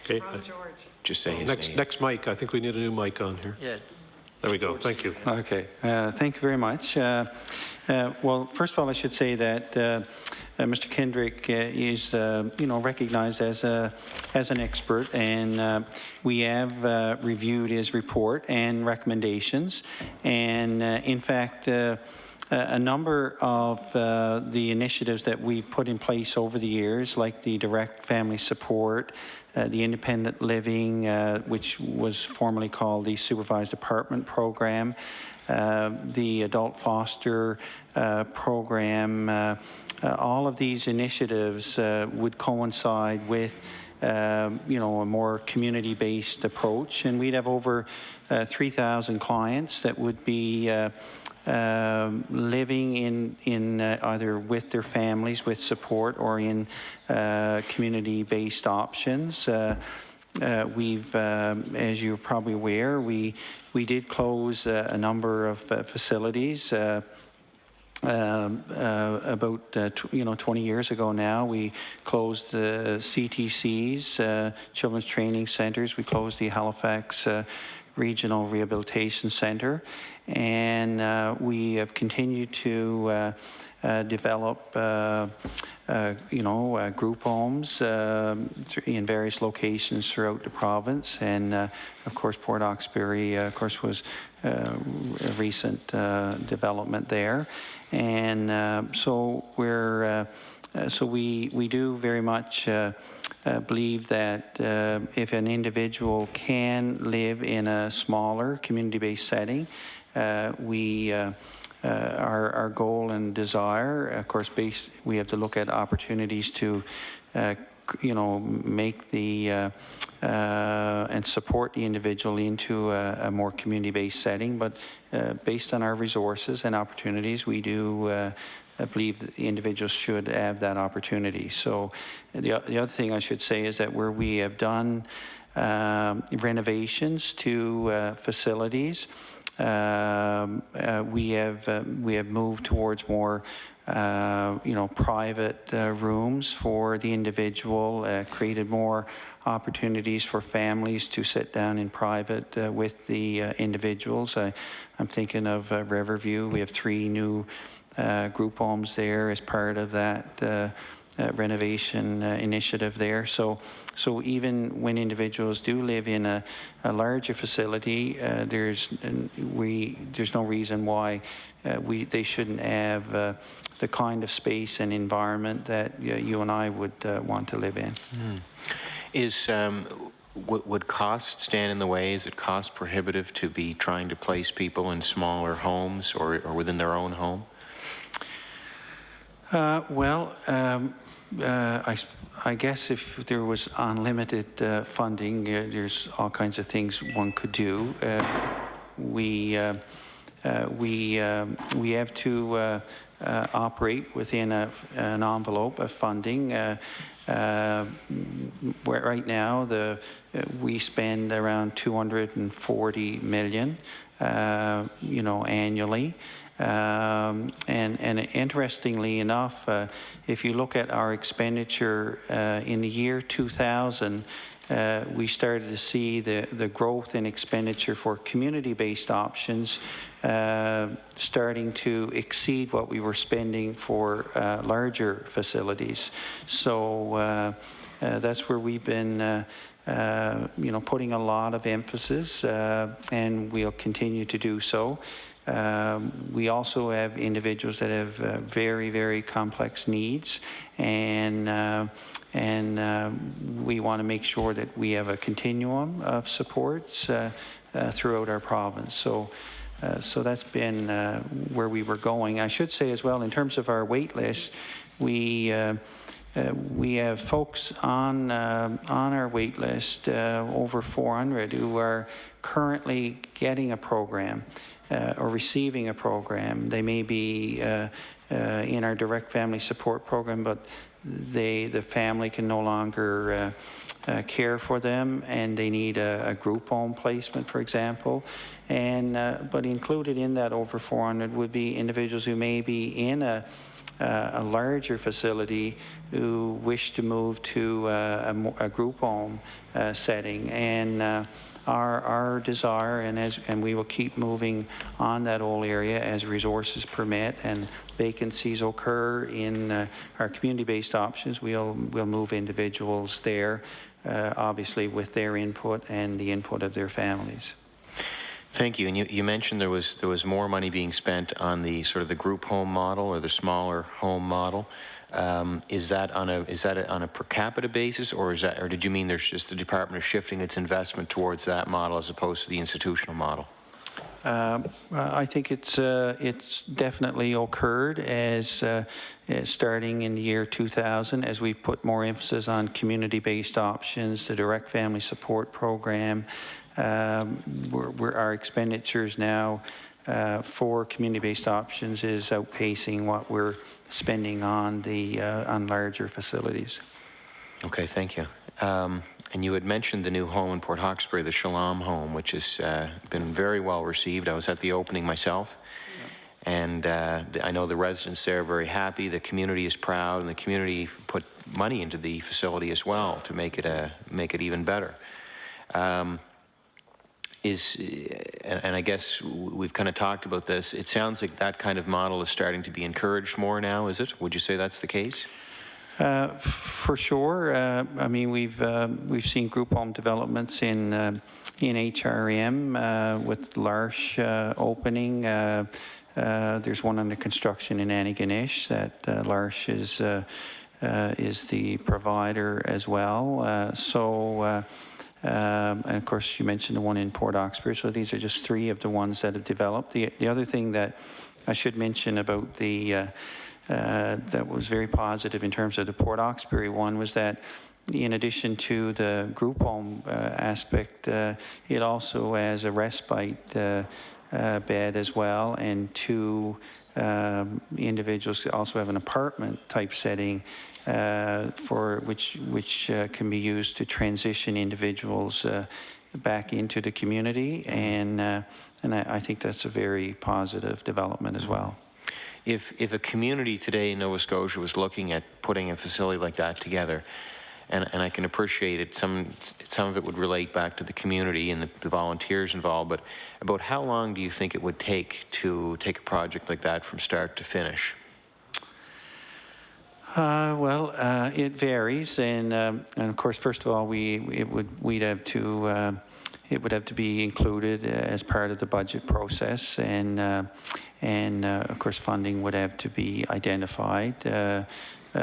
Okay. George. Just say his name. Next mic. I think we need a new mic on here. Yeah. There we go. Thank you. Okay. Thank you very much. Well, first of all, I should say that Mr. Kendrick is, recognized as an expert, and we have reviewed his report and recommendations. And in fact, a number of the initiatives that we've put in place over the years, like the direct family support, the independent living, which was formerly called the supervised apartment program, the adult foster program, all of these initiatives would coincide with a more community-based approach, and we'd have over 3,000 clients that would be living in either with their families with support or in community-based options. We've, as you're probably aware, we did close a number of facilities. About 20 years ago now, we closed the CTCs, Children's Training Centres. We closed the Halifax Regional Rehabilitation Centre, and we have continued to develop, group homes in various locations throughout the province, and of course, Port Hawkesbury, of course, was a recent development there, and so we do very much believe that if an individual can live in a smaller community-based setting, our goal and desire, of course, we have to look at opportunities to, make the and support the individual into a more community-based setting. But based on our resources and opportunities, we do I believe that the individuals should have that opportunity. So the other thing I should say is that where we have done renovations to facilities, we have moved towards more private rooms for the individual, created more opportunities for families to sit down in private with the individuals. I'm thinking of Riverview. We have 3 new group homes there as part of that renovation initiative there. So even when individuals do live in a larger facility, there's no reason why they shouldn't have the kind of space and environment that you and I would want to live in. Would cost stand in the way? Is it cost prohibitive to be trying to place people in smaller homes or within their own home? I guess if there was unlimited funding, there's all kinds of things one could do. We have to operate within an envelope of funding. where right now we spend around 240 million, annually. And interestingly enough, if you look at our expenditure in the year 2000, we started to see the growth in expenditure for community-based options starting to exceed what we were spending for larger facilities. So that's where we've been putting a lot of emphasis, and we'll continue to do so. We also have individuals that have very, very complex needs, and we want to make sure that we have a continuum of supports throughout our province. So that's been where we were going. I should say as well, in terms of our wait list, we have folks on our wait list, over 400, who are currently getting a program or receiving a program. They may be in our direct family support program, but the family can no longer care for them, and they need a group home placement, for example. And but included in that over 400 would be individuals who may be in a larger facility who wish to move to a group home setting. And our desire, and we will keep moving on that whole area as resources permit and vacancies occur in our community-based options. We'll move individuals there, obviously with their input and the input of their families. Thank you. And you mentioned there was more money being spent on the sort of the group home model or the smaller home model. Is that on a per capita basis, or did you mean there's just the department is shifting its investment towards that model as opposed to the institutional model? I think it's definitely occurred as starting in the year 2000, as we put more emphasis on community-based options, the direct family support program. Our expenditures now for community-based options is outpacing what we're spending on the on larger facilities. Okay, thank you. And you had mentioned the new home in Port Hawkesbury, the Shalom home, which has been very well received. I was at the opening myself, and I know the residents there are very happy. The community is proud, and the community put money into the facility as well to make it even better. And I guess we've kind of talked about this. It sounds like that kind of model is starting to be encouraged more now, is it? Would you say that's the case? For sure. I mean, we've seen group home developments in HRM with L'Arche opening. There's one under construction in Antigonish that L'Arche is the provider as well. And of course, you mentioned the one in Port Hawkesbury. So these are just three of the ones that have developed. The other thing that I should mention about that was very positive in terms of the Port Hawkesbury one was that in addition to the group home aspect, it also has a respite bed as well, and two individuals also have an apartment type setting for which can be used to transition individuals back into the community, and I think that's a very positive development as well. If a community today in Nova Scotia was looking at putting a facility like that together, and I can appreciate it, some of it would relate back to the community and the volunteers involved, but about how long do you think it would take to take a project like that from start to finish? It varies, and of course, first of all, it would have to be included as part of the budget process, and of course, funding would have to be identified.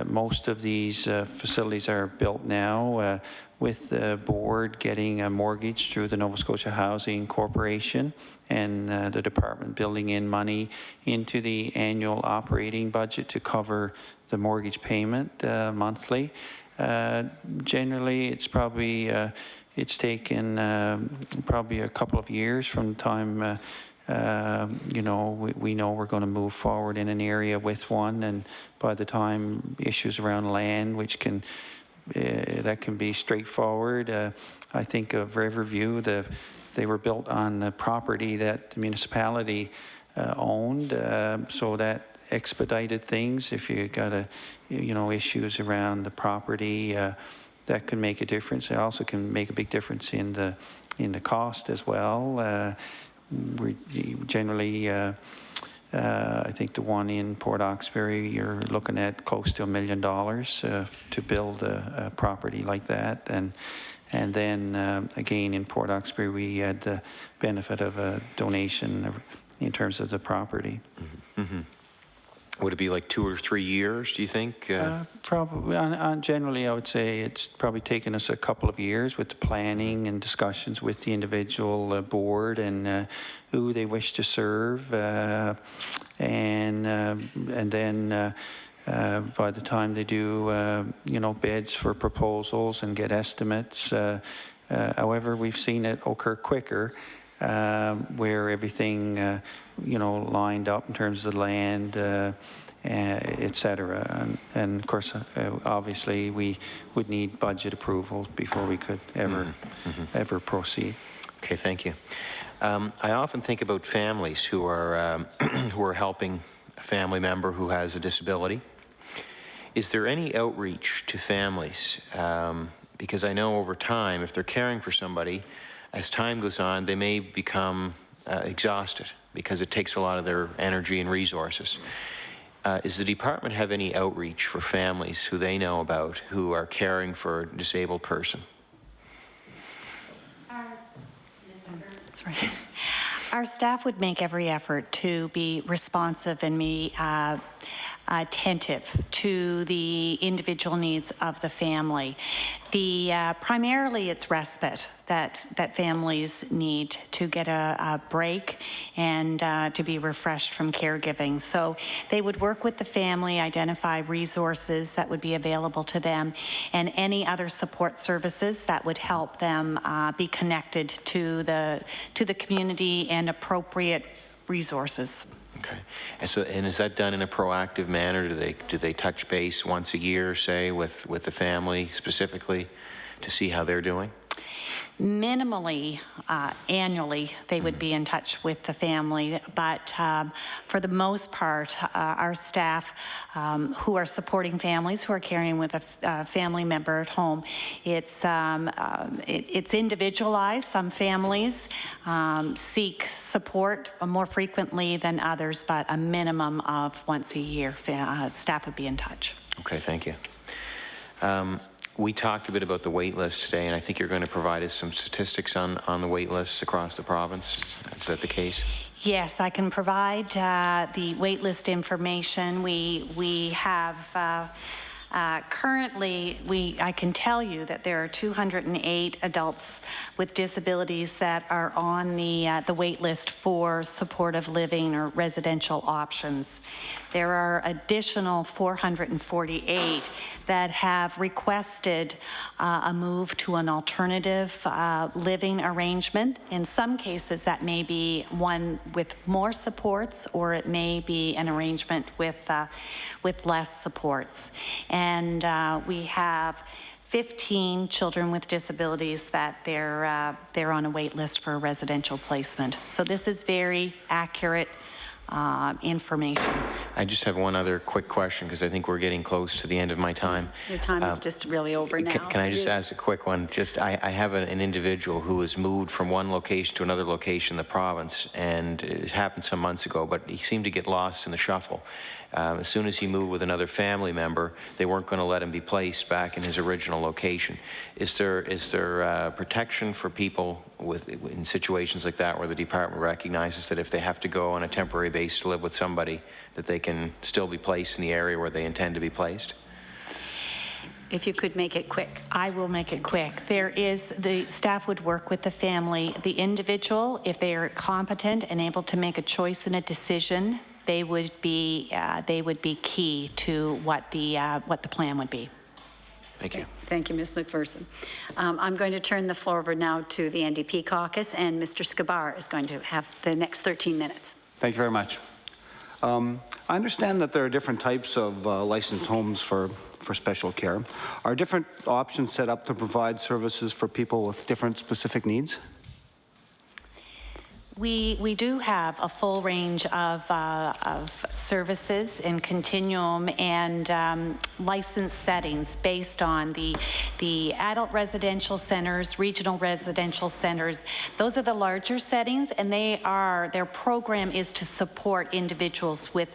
Most of these facilities are built now with the board getting a mortgage through the Nova Scotia Housing Corporation, and the department building in money into the annual operating budget to cover the mortgage payment monthly. Generally, it's probably it's taken probably a couple of years from the time we know we're going to move forward in an area with one, and by the time issues around land, which can that can be straightforward. I think of Riverview, they were built on the property that the municipality owned, so that expedited things. If you got issues around the property, that can make a difference. It also can make a big difference in the cost as well. We generally, I think the one in Port Hawkesbury, you're looking at close to $1 million to build a property like that. And then again in Port Hawkesbury, we had the benefit of a donation in terms of the property. Mm-hmm. Would it be like 2 or 3 years, do you think? Probably. Generally, I would say it's probably taken us a couple of years with the planning and discussions with the individual board and who they wish to serve, and then by the time they do, bids for proposals and get estimates. However, we've seen it occur quicker, where everything, lined up in terms of the land, et cetera. And of course, obviously, we would need budget approval before we could ever proceed. Okay, thank you. I often think about families who are helping a family member who has a disability. Is there any outreach to families? Because I know over time, if they're caring for somebody, as time goes on, they may become exhausted because it takes a lot of their energy and resources. Does the department have any outreach for families who they know about who are caring for a disabled person? Our staff would make every effort to be responsive and be attentive to the individual needs of the family. Primarily it's respite that families need to get a break and to be refreshed from caregiving. So they would work with the family, identify resources that would be available to them, and any other support services that would help them be connected to the community and appropriate resources. Okay, and is that done in a proactive manner? Do they touch base once a year, say, with the family specifically, to see how they're doing? Minimally, annually, they would be in touch with the family, but for the most part, our staff who are supporting families who are caring with a family member at home, it's individualized. Some families seek support more frequently than others, but a minimum of once a year, staff would be in touch. Okay, thank you. We talked a bit about the wait list today, and I think you're going to provide us some statistics on the wait lists across the province. Is that the case? Yes, I can provide the wait list information. We have currently, I can tell you that there are 208 adults with disabilities that are on the wait list for supportive living or residential options. There are additional 448 that have requested a move to an alternative living arrangement. In some cases, that may be one with more supports, or it may be an arrangement with less supports. And we have 15 children with disabilities that they're on a wait list for a residential placement. So this is very accurate information. I just have one other quick question, because I think we're getting close to the end of my time. Your time is just really over now. Can I just ask a quick one? Just, I have an individual who has moved from one location to another location in the province, and it happened some months ago, but he seemed to get lost in the shuffle. As soon as he moved with another family member, they weren't going to let him be placed back in his original location. Is there protection for people in situations like that, where the department recognizes that if they have to go on a temporary basis to live with somebody, that they can still be placed in the area where they intend to be placed? If you could make it quick. I will make it quick. The staff would work with the family. The individual, if they are competent and able to make a choice and a decision, they would be key to what the plan would be. Thank you. Thank you, Ms. McPherson. I'm going to turn the floor over now to the NDP Caucus, and Mr. Skabar is going to have the next 13 minutes. Thank you very much. I understand that there are different types of licensed homes for for special care. Are different options set up to provide services for people with different specific needs? We do have a full range of services in continuum and licensed settings based on the adult residential centers, regional residential centers. Those are the larger settings, and their program is to support individuals with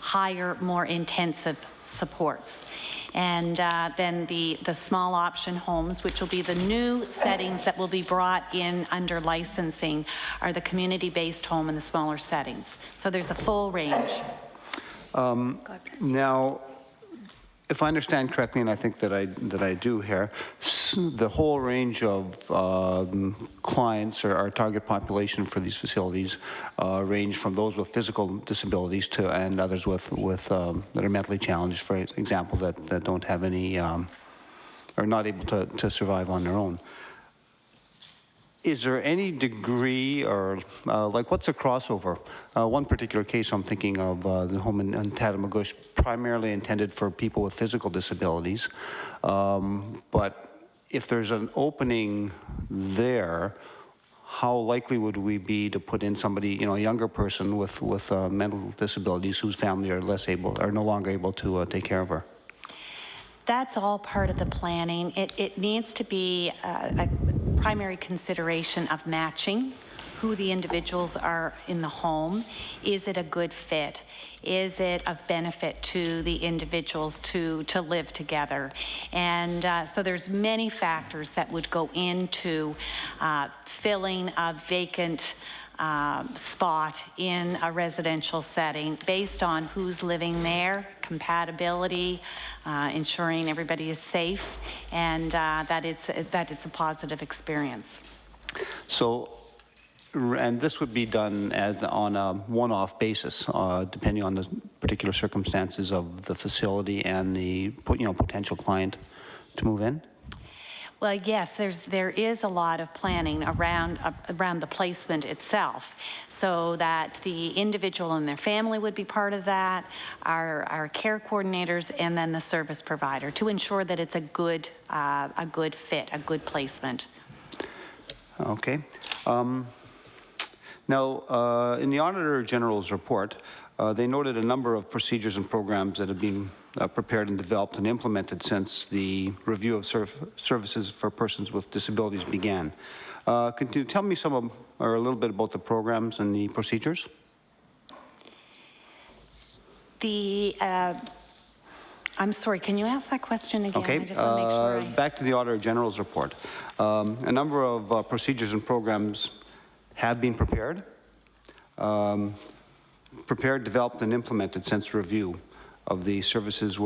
higher, more intensive supports. And then the small option homes, which will be the new settings that will be brought in under licensing, are the community-based home and the smaller settings. So there's a full range. Now, if I understand correctly, and I think that I do here, the whole range of clients or our target population for these facilities range from those with physical disabilities to and others with that are mentally challenged, for example, that don't have any are not able to survive on their own. Is there any degree or like what's the crossover? One particular case I'm thinking of, the home in Tatamagouche, primarily intended for people with physical disabilities. But if there's an opening there, how likely would we be to put in somebody, a younger person with mental disabilities whose family are no longer able to take care of her? That's all part of the planning. It needs to be a primary consideration of matching who the individuals are in the home. Is it a good fit? Is it of benefit to the individuals to live together? And so there's many factors that would go into filling a vacant spot in a residential setting based on who's living there, compatibility, ensuring everybody is safe, and that it's a positive experience. So, and this would be done on a one-off basis, depending on the particular circumstances of the facility and the potential client to move in? Well, yes, there is a lot of planning around the placement itself, so that the individual and their family would be part of that, our care coordinators, and then the service provider to ensure that it's a good fit, a good placement. Okay. Now, in the Auditor General's report, they noted a number of procedures and programs that have been prepared and developed and implemented since the review of services for persons with disabilities began. Could you tell me a little bit about the programs and the procedures? I'm sorry, can you ask that question again? Okay. I just want to make sure. Back to the Auditor General's report. A number of procedures and programs have been prepared, developed, and implemented since review of the services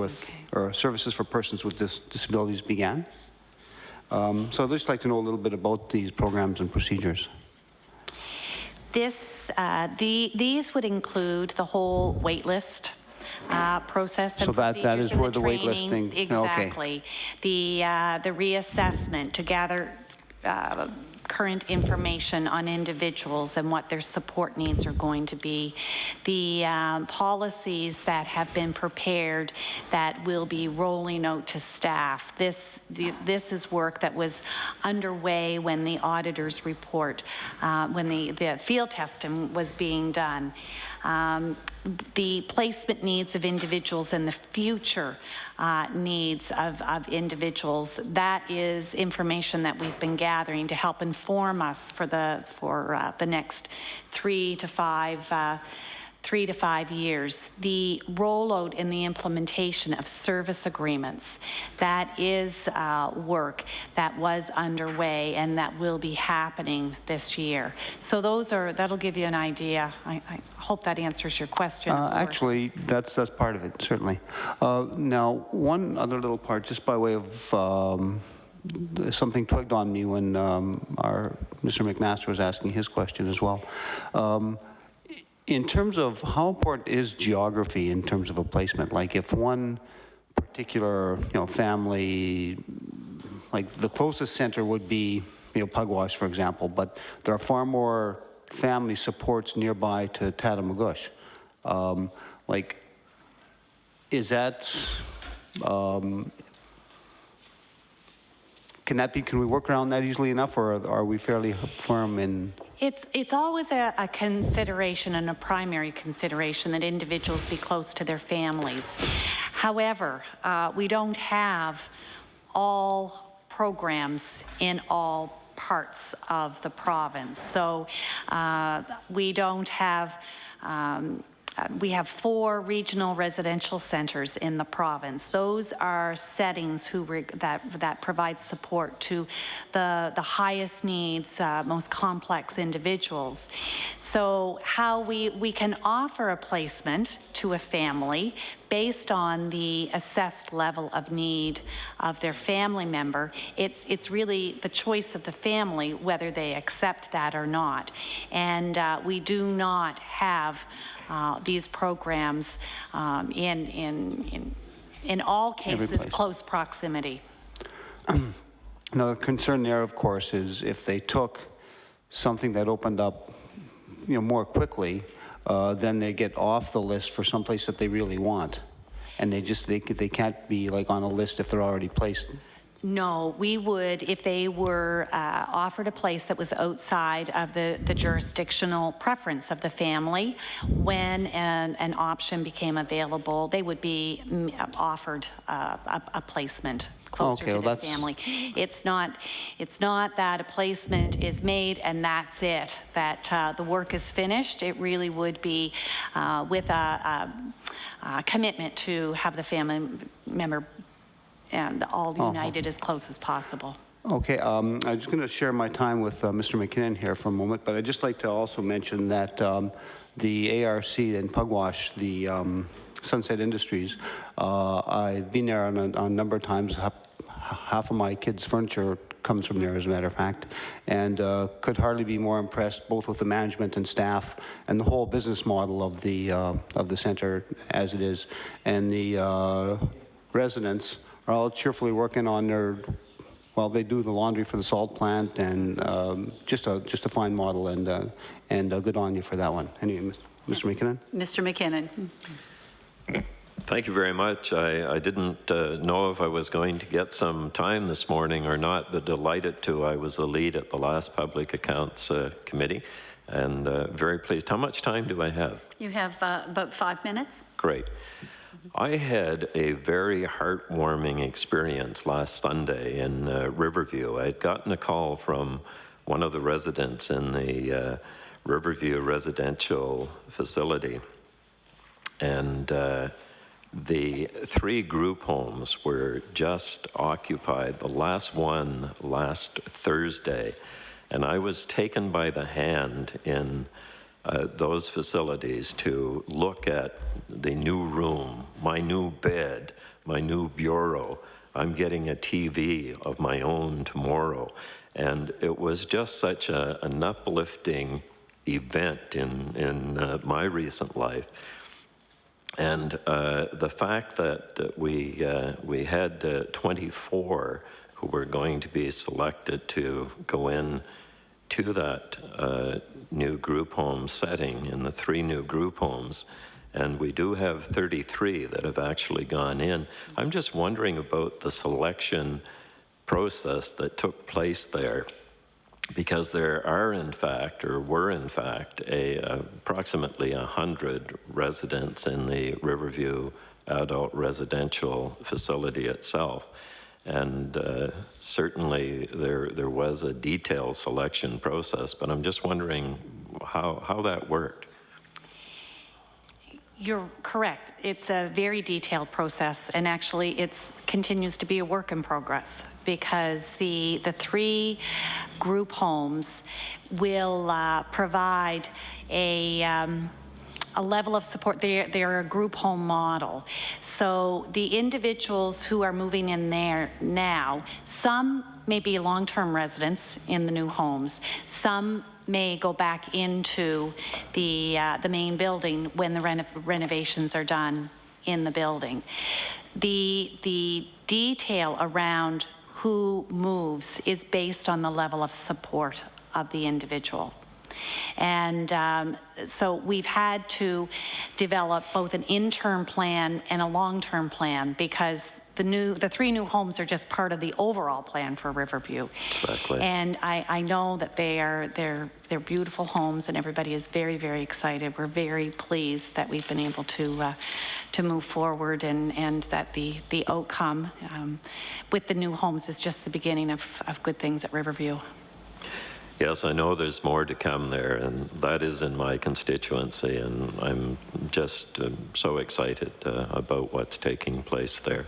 or services for persons with disabilities began. So I'd just like to know a little bit about these programs and procedures. These would include the whole wait list process and so procedures. that is and where the wait listing. Exactly. Okay. The reassessment to gather current information on individuals and what their support needs are going to be. The policies that have been prepared that will be rolling out to staff. This is work that was underway when the auditor's report, when the field testing was being done. The placement needs of individuals and the future needs of individuals. That is information that we've been gathering to help inform us for the next 3 to 5 years. The rollout and the implementation of service agreements, that is work that was underway and that will be happening this year. So that'll give you an idea. I hope that answers your question. Actually, that's part of it, certainly. Now, one other little part, just by way of something twigged on me when our Mr. McMaster was asking his question as well. In terms of how important is geography in terms of a placement? Like if one particular family, like the closest center would be Pugwash, for example, but there are far more family supports nearby to Tatamagouche. Like, is that Can we work around that easily enough, or are we fairly firm in? It's always a consideration and a primary consideration that individuals be close to their families. However, we don't have all programs in all parts of the province. So we don't have, we have 4 regional residential centers in the province. Those are settings that provide support to the highest needs, most complex individuals. So how we can offer a placement to a family based on the assessed level of need of their family member. It's really the choice of the family whether they accept that or not. And we do not have these programs in all cases close proximity. Now, the concern there, of course, is if they took something that opened up, more quickly, then they get off the list for someplace that they really want, and they can't be like on a list if they're already placed. No, we would, if they were offered a place that was outside of the jurisdictional preference of the family, when an option became available, they would be offered a placement closer to their family. It's not that a placement is made and that's it, that the work is finished. It really would be with a commitment to have the family member and all united as close as possible. Okay, I'm just going to share my time with Mr. McKinnon here for a moment, but I'd just like to also mention that the ARC in Pugwash, the Sunset Industries, I've been there on a number of times. Half of my kids' furniture comes from there, as a matter of fact, and could hardly be more impressed both with the management and staff and the whole business model of the center as it is. And the residents are all cheerfully working on their, well, they do the laundry for the salt plant, and just a fine model, and good on you for that one. Anyway, Mr. McKinnon? Mr. McKinnon. Thank you very much. I didn't know if I was going to get some time this morning or not, but delighted to. I was the lead at the last Public Accounts Committee, and very pleased. How much time do I have? You have about 5 minutes. Great. I had a very heartwarming experience last Sunday in Riverview. I had gotten a call from one of the residents in the Riverview residential facility, and the 3 group homes were just occupied, the last one last Thursday, and I was taken by the hand in those facilities to look at the new room, my new bed, my new bureau. I'm getting a TV of my own tomorrow. And it was just such an uplifting event in my recent life. And the fact that we had 24 who were going to be selected to go in to that new group home setting in the 3 new group homes, and we do have 33 that have actually gone in. I'm just wondering about the selection process that took place there, because there are in fact, or were in fact, approximately 100 residents in the Riverview adult residential facility itself. And certainly there was a detailed selection process, but I'm just wondering how that worked. You're correct. It's a very detailed process, and actually it continues to be a work in progress, because the 3 group homes will provide a level of support. They're a group home model. So the individuals who are moving in there now, some may be long-term residents in the new homes. Some may go back into the main building when the renovations are done in the building. The detail around who moves is based on the level of support of the individual. And so we've had to develop both an interim plan and a long-term plan, because the 3 new homes are just part of the overall plan for Riverview. Exactly. And I know that they're beautiful homes, and everybody is very, very excited. We're very pleased that we've been able to move forward, and that the outcome with the new homes is just the beginning of good things at Riverview. Yes, I know there's more to come there, and that is in my constituency, and I'm just so excited about what's taking place there.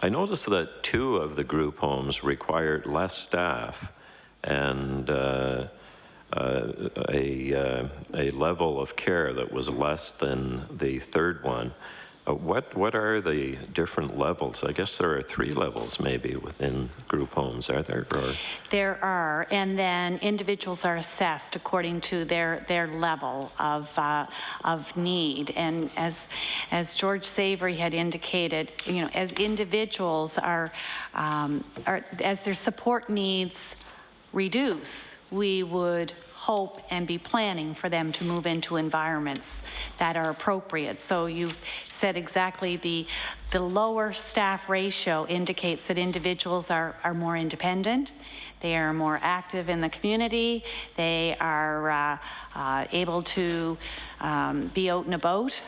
I noticed that 2 of the group homes required less staff and a level of care that was less than the 3rd one. What are the different levels? I guess there are 3 levels maybe within group homes, are there? Or? There are, and then individuals are assessed according to their level of need. And as George Savory had indicated, you know, as individuals as their support needs reduce, we would hope and be planning for them to move into environments that are appropriate. So you've said exactly the lower staff ratio indicates that individuals are more independent, they are more active in the community, they are able to be out and about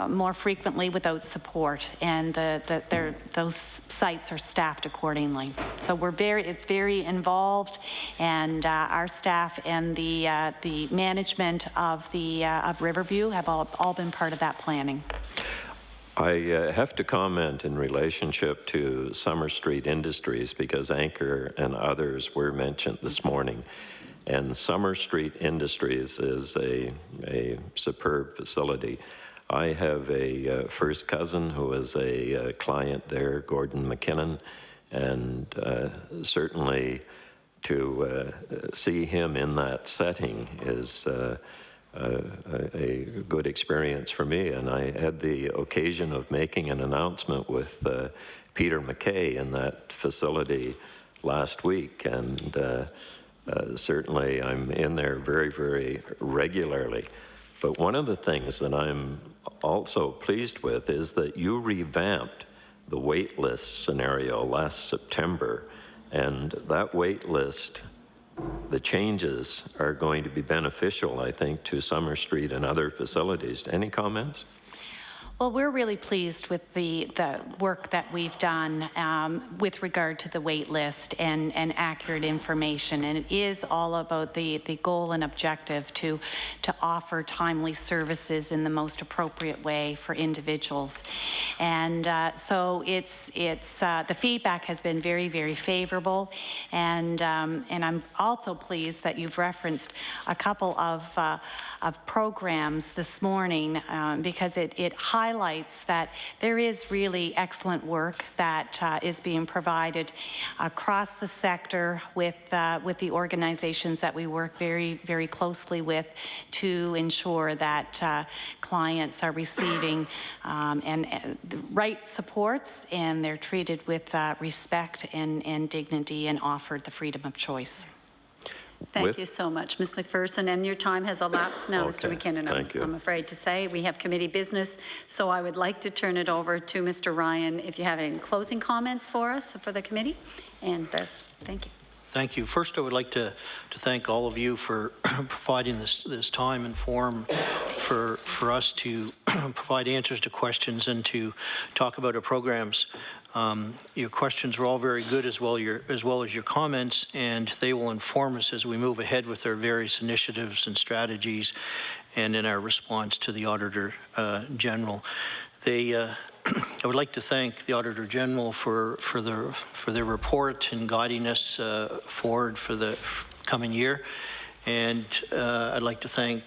more frequently without support, and those sites are staffed accordingly. So it's very involved, and our staff and the management of Riverview have all been part of that planning. I have to comment in relationship to Summer Street Industries, because Anchor and others were mentioned this morning. And Summer Street Industries is a superb facility. I have a first cousin who is a client there, Gordon McKinnon, and certainly to see him in that setting is a good experience for me. And I had the occasion of making an announcement with Peter McKay in that facility last week, and certainly I'm in there very, very regularly. But one of the things that I'm also pleased with is that you revamped the wait list scenario last September, and that wait list, the changes are going to be beneficial, I think, to Summer Street and other facilities. Any comments? Well, we're really pleased with the work that we've done with regard to the wait list and accurate information. And it is all about the goal and objective to offer timely services in the most appropriate way for individuals. And so it's the feedback has been very, very favorable. And I'm also pleased that you've referenced a couple of programs this morning because it highlights that there is really excellent work that is being provided across the sector with the organizations that we work very, very closely with to ensure that clients are receiving the right supports, and they're treated with respect and dignity and offered the freedom of choice. Thank you so much, Ms. McPherson. And your time has elapsed now, Mr. McKinnon. Thank you. I'm afraid to say we have committee business, so I would like to turn it over to Mr. Ryan if you have any closing comments for us for the committee. And thank you. Thank you. First, I would like to thank all of you for providing this time and forum for us to provide answers to questions and to talk about our programs. Your questions were all very good, as well as your comments, and they will inform us as we move ahead with our various initiatives and strategies, and in our response to the Auditor General. I would like to thank the Auditor General for their report and guiding us forward for the coming year, and I'd like to thank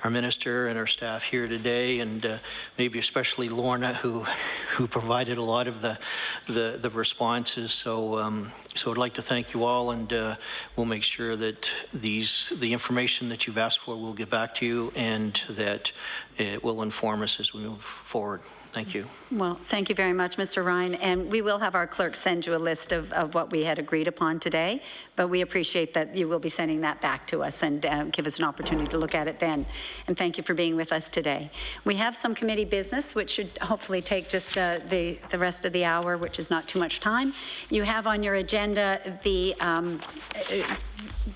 our minister and our staff here today, and maybe especially Lorna, who provided a lot of the responses. So I'd like to thank you all, and we'll make sure that the information that you've asked for will get back to you, and that it will inform us as we move forward. Thank you. Well, thank you very much, Mr. Ryan. And we will have our clerk send you a list of what we had agreed upon today, but we appreciate that you will be sending that back to us and give us an opportunity to look at it then. and thank you for being with us today. We have some committee business, which should hopefully take just the rest of the hour, which is not too much time. You have on your agenda the,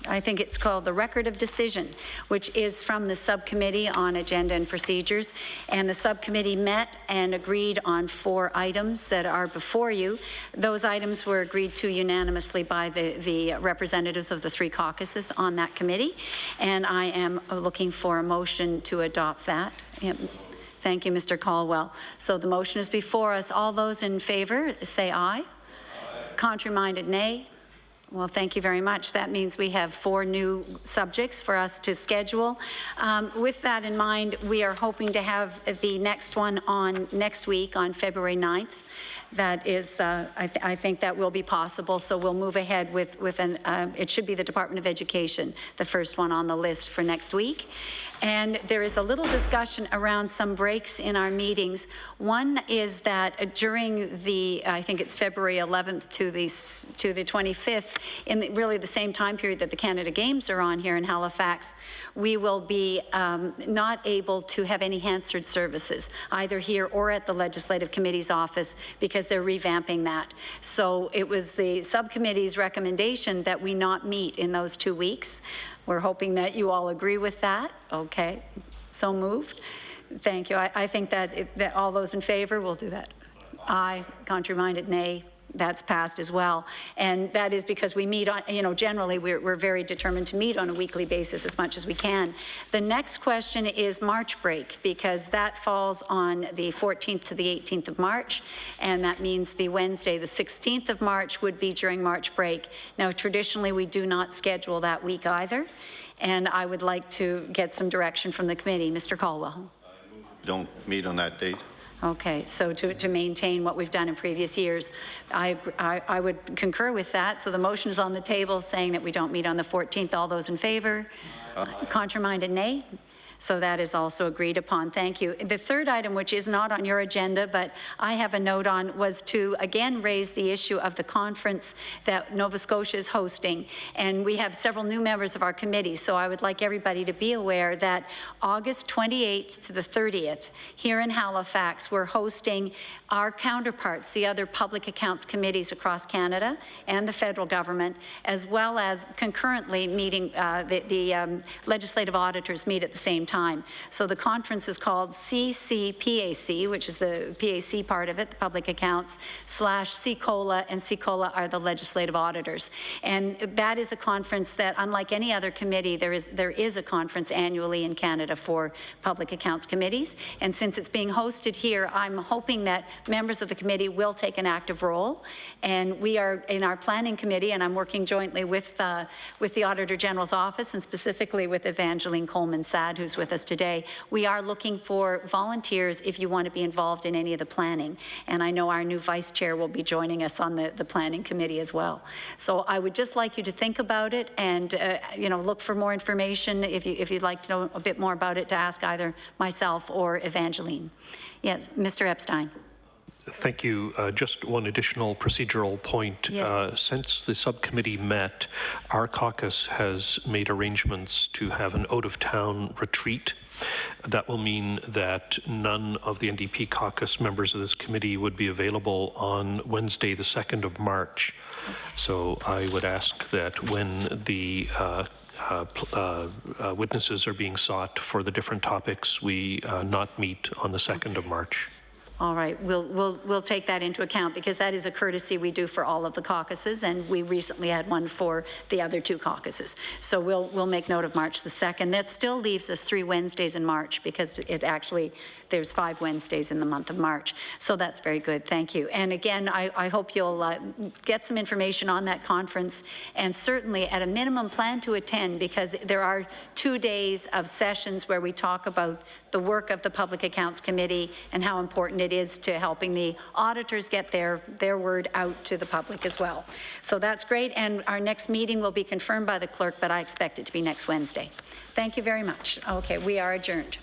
I think it's called the Record of Decision, which is from the Subcommittee on Agenda and Procedures. And the subcommittee met and agreed on 4 items that are before you. Those items were agreed to unanimously by the representatives of the 3 caucuses on that committee. And I am looking for a motion to adopt that. Yep. Thank you, Mr. Caldwell. So the motion is before us. All those in favor, say aye. Contrary-minded, nay. Well, thank you very much. That means we have 4 new subjects for us to schedule. With that in mind, we are hoping to have the next one on next week on February 9th. That is, I think that will be possible. So we'll move ahead with it should be the Department of Education, the first one on the list for next week. And there is a little discussion around some breaks in our meetings. One is that during the, I think it's February 11th to the 25th, in really the same time period that the Canada Games are on here in Halifax, we will be not able to have any Hansard services, either here or at the Legislative Committee's office, because they're revamping that. So it was the subcommittee's recommendation that we not meet in those 2 weeks. We're hoping that you all agree with that. Okay, so moved. Thank you. I think that all those in favor will do that. Aye. Contrary-minded, nay. That's passed as well. And that is because we meet on, generally we're very determined to meet on a weekly basis as much as we can. The next question is March break, because that falls on the 14th to the 18th of March. And that means the Wednesday, the 16th of March would be during March break. Now, traditionally, we do not schedule that week either. And I would like to get some direction from the committee. Mr. Caldwell. Don't meet on that date. Okay, so to maintain what we've done in previous years, I would concur with that. So the motion is on the table saying that we don't meet on the 14th. All those in favor? Contrary-minded, nay? So that is also agreed upon. Thank you. The third item, which is not on your agenda, but I have a note on, was to again raise the issue of the conference that Nova Scotia is hosting. And we have several new members of our committee, so I would like everybody to be aware that August 28th to the 30th, here in Halifax, we're hosting our counterparts, the other public accounts committees across Canada and the federal government, as well as concurrently meeting, the legislative auditors meet at the same time. So the conference is called CCPAC, which is the PAC part of it, the public accounts, / CCOLA, and CCOLA are the legislative auditors. And that is a conference that, unlike any other committee, there is a conference annually in Canada for public accounts committees. And since it's being hosted here, I'm hoping that members of the committee will take an active role. And we are in our planning committee, and I'm working jointly with the Auditor General's office, and specifically with Evangeline Coleman-Sad, who's with us today. We are looking for volunteers if you want to be involved in any of the planning. And I know our new vice chair will be joining us on the planning committee as well. So I would just like you to think about it and look for more information if you'd like to know a bit more about it, to ask either myself or Evangeline. Yes, Mr. Epstein. Thank you. Just one additional procedural point. Yes. Since the subcommittee met, our caucus has made arrangements to have an out-of-town retreat. That will mean that none of the NDP Caucus members of this committee would be available on Wednesday, the 2nd of March. So I would ask that when the witnesses are being sought for the different topics, we not meet on the 2nd of March. All right, we'll take that into account, because that is a courtesy we do for all of the caucuses, and we recently had one for the other 2 caucuses. So we'll make note of March the 2nd. That still leaves us 3 Wednesdays in March, because there's 5 Wednesdays in the month of March. So that's very good, thank you. And again, I hope you'll get some information on that conference, and certainly at a minimum plan to attend, because there are 2 days of sessions where we talk about the work of the Public Accounts Committee and how important it is to helping the auditors get their word out to the public as well. So that's great, and our next meeting will be confirmed by the clerk, but I expect it to be next Wednesday. Thank you very much. Okay, we are adjourned.